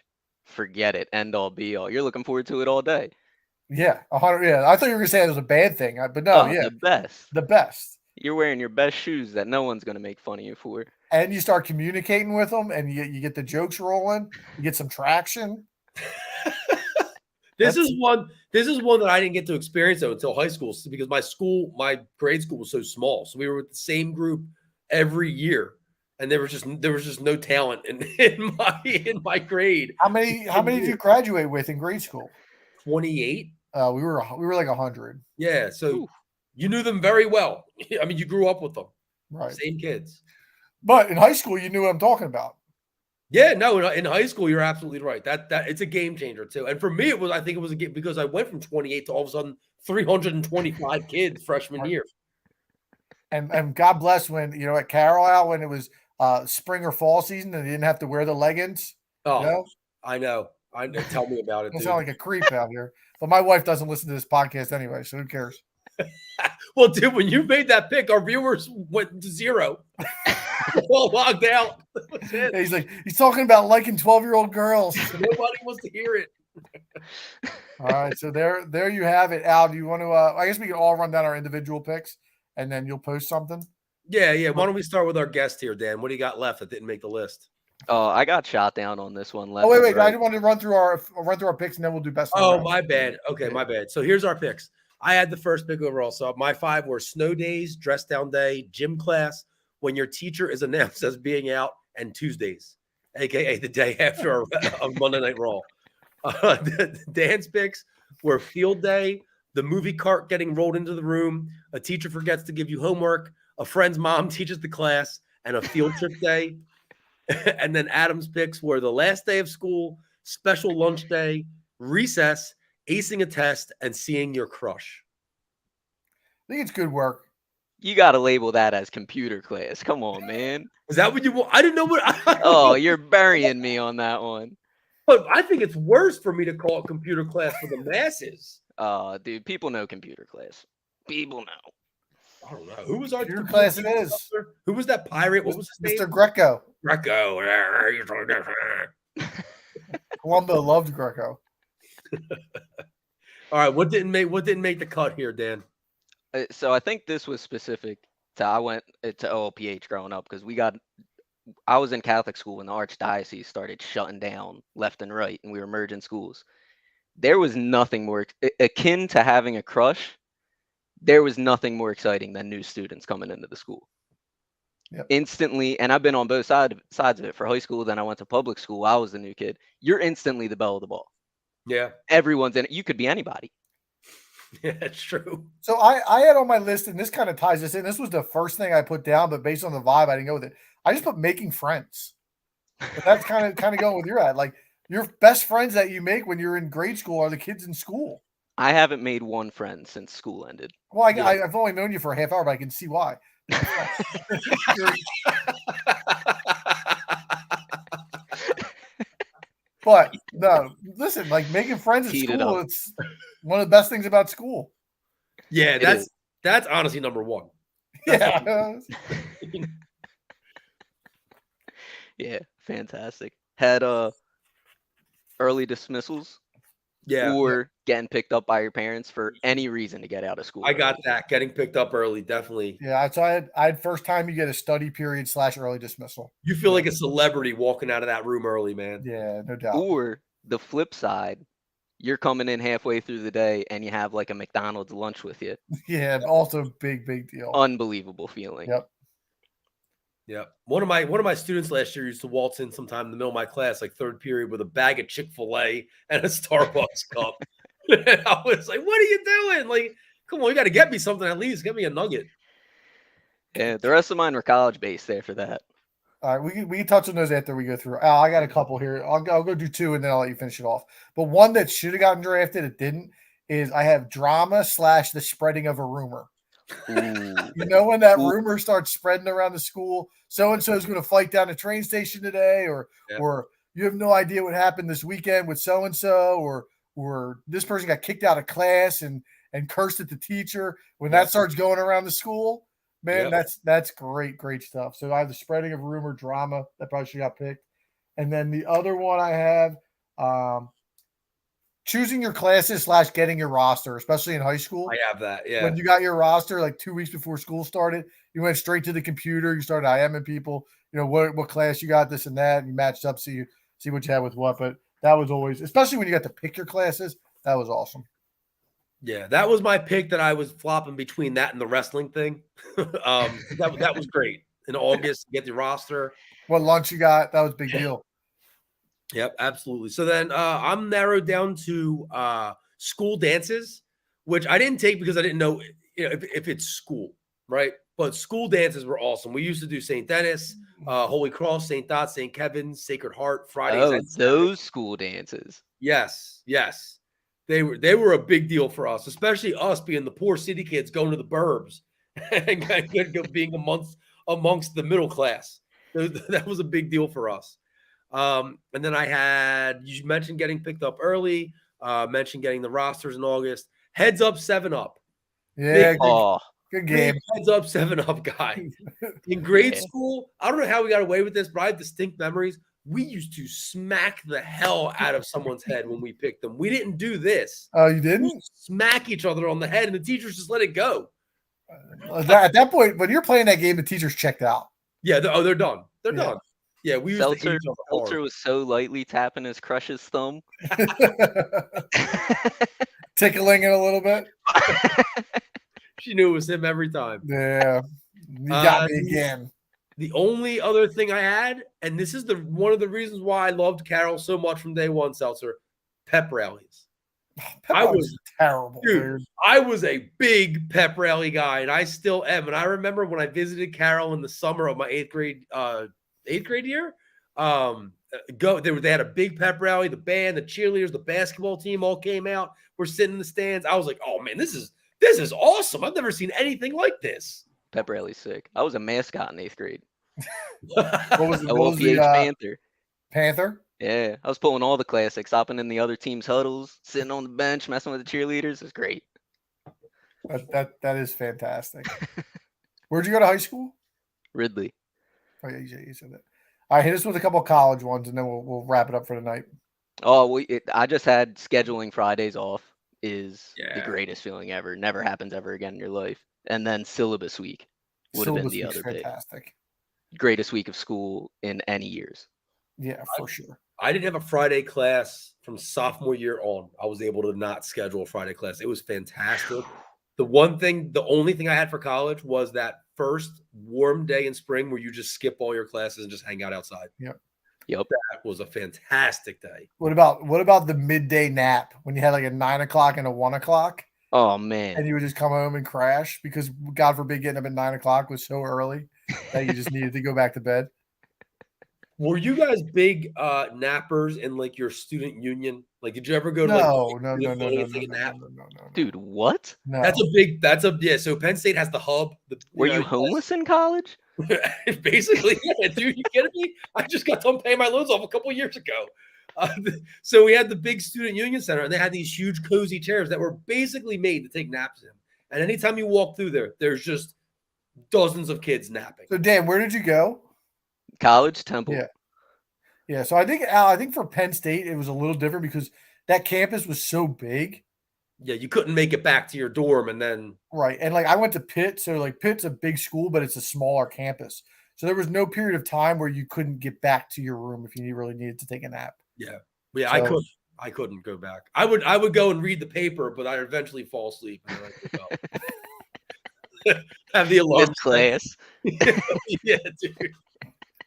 Forget it. End all be all. You're looking forward to it all day. Yeah, 100. Yeah, I thought you were gonna say it was a bad thing, but no, yeah, the best. The best. You're wearing your best shoes that no one's gonna make fun of you for. And you start communicating with them, and you get the jokes rolling. You get some traction. This is one that I didn't get to experience though until high school because my grade school was so small. So we were with the same group every year, and there was just no talent in my grade. How many did you graduate with in grade school? 28. We were like 100. Yeah, so you knew them very well. I mean, you grew up with them, right? Same kids. But in high school, you knew what I'm talking about. Yeah, no, in high school, you're absolutely right. That it's a game changer too. And for me, I think it was a game because I went from 28 to all of a sudden 325 kids freshman year. And God bless when at Carlisle when it was spring or fall season and they didn't have to wear the leggings. Oh, I know. Tell me about it. I sound like a creep out here. But my wife doesn't listen to this podcast anyway, so who cares? Well, dude, when you made that pick, our viewers went to zero. All logged out. He's talking about liking 12-year-old girls. Nobody wants to hear it. All right, so there you have it. Al, do you want to? I guess we can all run down our individual picks, and then you'll post something. Yeah. Why don't we start with our guest here, Dan? What do you got left that didn't make the list? Oh, I got shot down on this one. Wait. Right. I just wanted to run through our picks, and then we'll do best. Oh, my bad. Okay, my bad. So here's our picks. I had the first pick overall. So my 5 were snow days, dress down day, gym class, when your teacher is announced as being out, and Tuesdays, aka the day after a Monday Night Raw. Dan's picks were field day, the movie cart getting rolled into the room, a teacher forgets to give you homework, a friend's mom teaches the class, and a field trip day. And then Adam's picks were the last day of school, special lunch day, recess, acing a test, and seeing your crush. I think it's good work. You got to label that as computer class. Come on, man. Is that what you want? I didn't know what. Oh, you're burying me on that one. But I think it's worse for me to call it computer class for the masses. Dude, people know computer class. People know. I don't know. Who was our computer class? It is. Who was that pirate? What was his name? Mr. Greco. Greco. Columbo loved Greco. All right. What didn't make the cut here, Dan? So I think this was specific to I went to OLPH growing up because I was in Catholic school when the Archdiocese started shutting down left and right and we were merging schools. There was nothing more akin to having a crush. There was nothing more exciting than new students coming into the school. Yep. Instantly, and I've been on both sides of it. For high school, then I went to public school. I was the new kid. You're instantly the belle of the ball. Yeah. Everyone's in it. You could be anybody. Yeah, that's true. So I had on my list, and this kind of ties this in. This was the first thing I put down, but based on the vibe, I didn't go with it. I just put making friends. But that's kind of going with your ad. Like, your best friends that you make when you're in grade school are the kids in school. I haven't made one friend since school ended. Well, I've only known you for a half hour, but I can see why. But no, listen, like making friends at Heat it school, up. it's one of the best things about school. Yeah, It that's honestly number one. That's Yeah. Yeah, fantastic. Had early dismissals Yeah, or getting picked up by your parents for any reason to get out of school. I got early. that. Getting picked up early, definitely. Yeah. So I had first time you get a study period / early dismissal. You feel like a celebrity walking out of that room early, man. Yeah, no doubt. Or the flip side, you're coming in halfway through the day and you have like a McDonald's lunch with you. Yeah, also big deal. Unbelievable feeling. Yep. Yeah. One of my students last year used to waltz in sometime in the middle of my class, like third period, with a bag of Chick-fil-A and a Starbucks cup. And I was like, what are you doing? Like, come on, you got to get me something at least. Get me a nugget. Yeah, the rest of mine were college based after that. All right, we can touch on those after we go through. I got a couple here. I'll go do two and then I'll let you finish it off. But one that should have gotten drafted, it didn't, is I have drama / the spreading of a rumor. Ooh. You know, when that Ooh. rumor starts spreading around the school, so and so is going to fight down the train station today, or you have no idea what happened this weekend with so and so, or this person got kicked out of class and cursed at the teacher. When that starts going around the school, man, that's great stuff. So I have the spreading of rumor, drama that probably should have got picked, and then the other one I have. Choosing your classes / getting your roster, especially in high school. I have that. Yeah. When you got your roster like 2 weeks before school started, you went straight to the computer. You started IMing people. You know what class you got, this and that. And you matched up, see what you had with what. But that was always, especially when you got to pick your classes, that was awesome. Yeah, that was my pick. That I was flopping between that and the wrestling thing. That was great. In August, get the roster. What lunch you got? That was a big deal. Yep, absolutely. So then I'm narrowed down to school dances, which I didn't take because I didn't know, if it's school, right? But school dances were awesome. We used to do St. Dennis, Holy Cross, St. Dot, St. Kevin's, Sacred Heart, Fridays. Oh, those school dances. Yes. They were a big deal for us, especially us being the poor city kids going to the burbs and being amongst the middle class. That was a big deal for us. And then you mentioned getting picked up early, mentioned getting the rosters in August. Heads up, 7-Up. Yeah, good game. Heads up, 7-Up guy. In grade school, I don't know how we got away with this, but I have distinct memories. We used to smack the hell out of someone's head when we picked them. We didn't do this. Oh, you didn't? We smack each other on the head, and the teachers just let it go. At that point, when you're playing that game, the teachers checked out. Yeah, they're done. They're done. Yeah, we used to hate each other hard. Seltzer was so lightly tapping his crush's thumb. Tickling it a little bit. She knew it was him every time. Yeah. You got me again. The only other thing I had, and this is one of the reasons why I loved Carol so much from day one, Seltzer, pep rallies. I was terrible, dude. I was a big pep rally guy, and I still am. And I remember when I visited Carol in the summer of my eighth grade year. They had a big pep rally. The band, the cheerleaders, the basketball team all came out. We're sitting in the stands. I was like, "Oh man, this is awesome! I've never seen anything like this." Pep rally's sick. I was a mascot in 8th grade. What was the Panther? Panther? Yeah, I was pulling all the classics, hopping in the other team's huddles, sitting on the bench, messing with the cheerleaders. It's great. That is fantastic. Where'd you go to high school? Ridley. Oh yeah, you said that. All right, hit us with a couple of college ones, and then we'll wrap it up for the night. Oh, I just had scheduling Fridays off is the greatest feeling ever. Never happens ever again in your life. And then syllabus week would have been the other pick. Fantastic. Greatest week of school in any years. Yeah, for sure. I didn't have a Friday class from sophomore year on. I was able to not schedule a Friday class. It was fantastic. The only thing I had for college was that first warm day in spring where you just skip all your classes and just hang out outside. Yep. That was a fantastic day. What about the midday nap when you had like a 9 o'clock and a 1 o'clock? Oh man. And you would just come home and crash because God forbid getting up at 9 o'clock was so early that you just needed to go back to bed. Were you guys big nappers in like your student union? Like, did you ever go to like No, no, the no, no, building no, and no, take a no, nap? no, no, no, Dude, what? no. That's a yeah. So Penn State has the hub. Were you homeless in college? Basically, yeah, dude, you kidding me? I just got done paying my loans off a couple years ago. So we had the big student union center, and they had these huge cozy chairs that were basically made to take naps in. And anytime you walk through there, there's just dozens of kids napping. So Dan, where did you go? College, Temple. Yeah. Yeah, so I think for Penn State it was a little different because that campus was so big. Yeah, you couldn't make it back to your dorm, and then Right. And like I went to Pitt, so like Pitt's a big school, but it's a smaller campus. So there was no period of time where you couldn't get back to your room if you really needed to take a nap. yeah, So- I couldn't go back. I would go and read the paper, but I'd eventually fall asleep and then I'd wake up. Have the alarm. Missed class. Yeah, dude.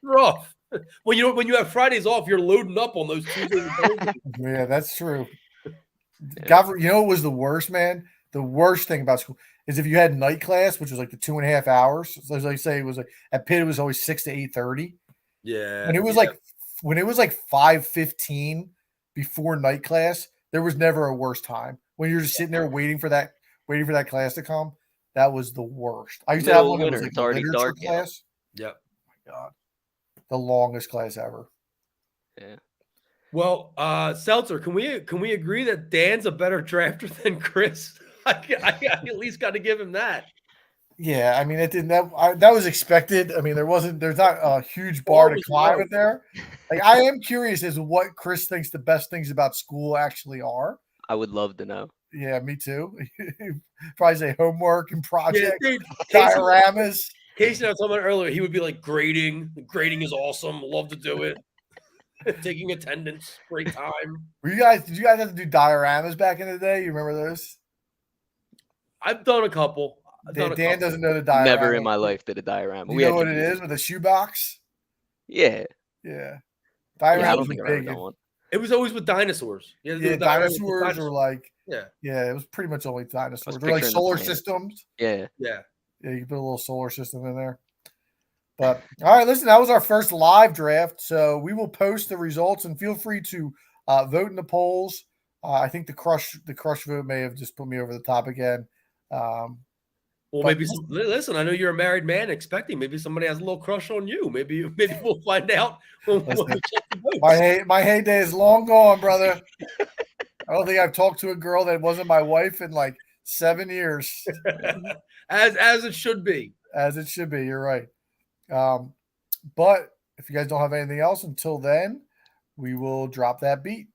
Rough. When you have Fridays off, you're loading up on those Tuesdays and Thursdays. Yeah, that's true. Yeah. God, you know what was the worst, man? The worst thing about school is if you had night class, which was like the 2.5 hours. So as I say, it was like at Pitt, it was always 6 to 8:30. Yeah. And it was like when it was like 5:15 before night class, there was never a worse time. When you're just sitting there waiting for that class to come, that was the worst. I used to have one that was like It's already literature dark out. class. Yep. Oh my God. The longest class ever. Yeah. Well, Seltzer, can we agree that Dan's a better drafter than Chris? I at least got to give him that. Yeah, I mean, it didn't. That was expected. I mean, there's not a huge bar to was climb low. it there. Like, I am curious as to what Chris thinks the best things about school actually are. I would love to know. Yeah, me too. Probably say homework and Yeah, projects, dude, dioramas. Casey, I was talking about earlier, he would be like grading. Grading is awesome. Love to do it. Taking attendance, great time. Did you guys have to do dioramas back in the day? You remember those? I've done a couple. Dan doesn't know the diorama. Never in my life did a diorama. You We know had what to it do is with a shoebox? Yeah. Yeah. Yeah, I Dioramas don't think were I've ever big. done one. It was always with dinosaurs. You had to do Yeah, a diorama with dinosaurs were like, yeah, yeah, it was pretty much only dinosaurs. was They're like picturing the solar planet. systems. Yeah. yeah. Yeah, you can put a little solar system in there. But all right, listen, that was our first live draft. So we will post the results and feel free to vote in the polls. I think the crush vote may have just put me over the top again. Well, But- maybe listen. I know you're a married man. Expecting maybe somebody has a little crush on you. Maybe we'll find out when we check the votes. My heyday is long gone, brother. I don't think I've talked to a girl that wasn't my wife in like 7 years. as it should be. As it should be. You're right. But if you guys don't have anything else until then, we will drop that beat.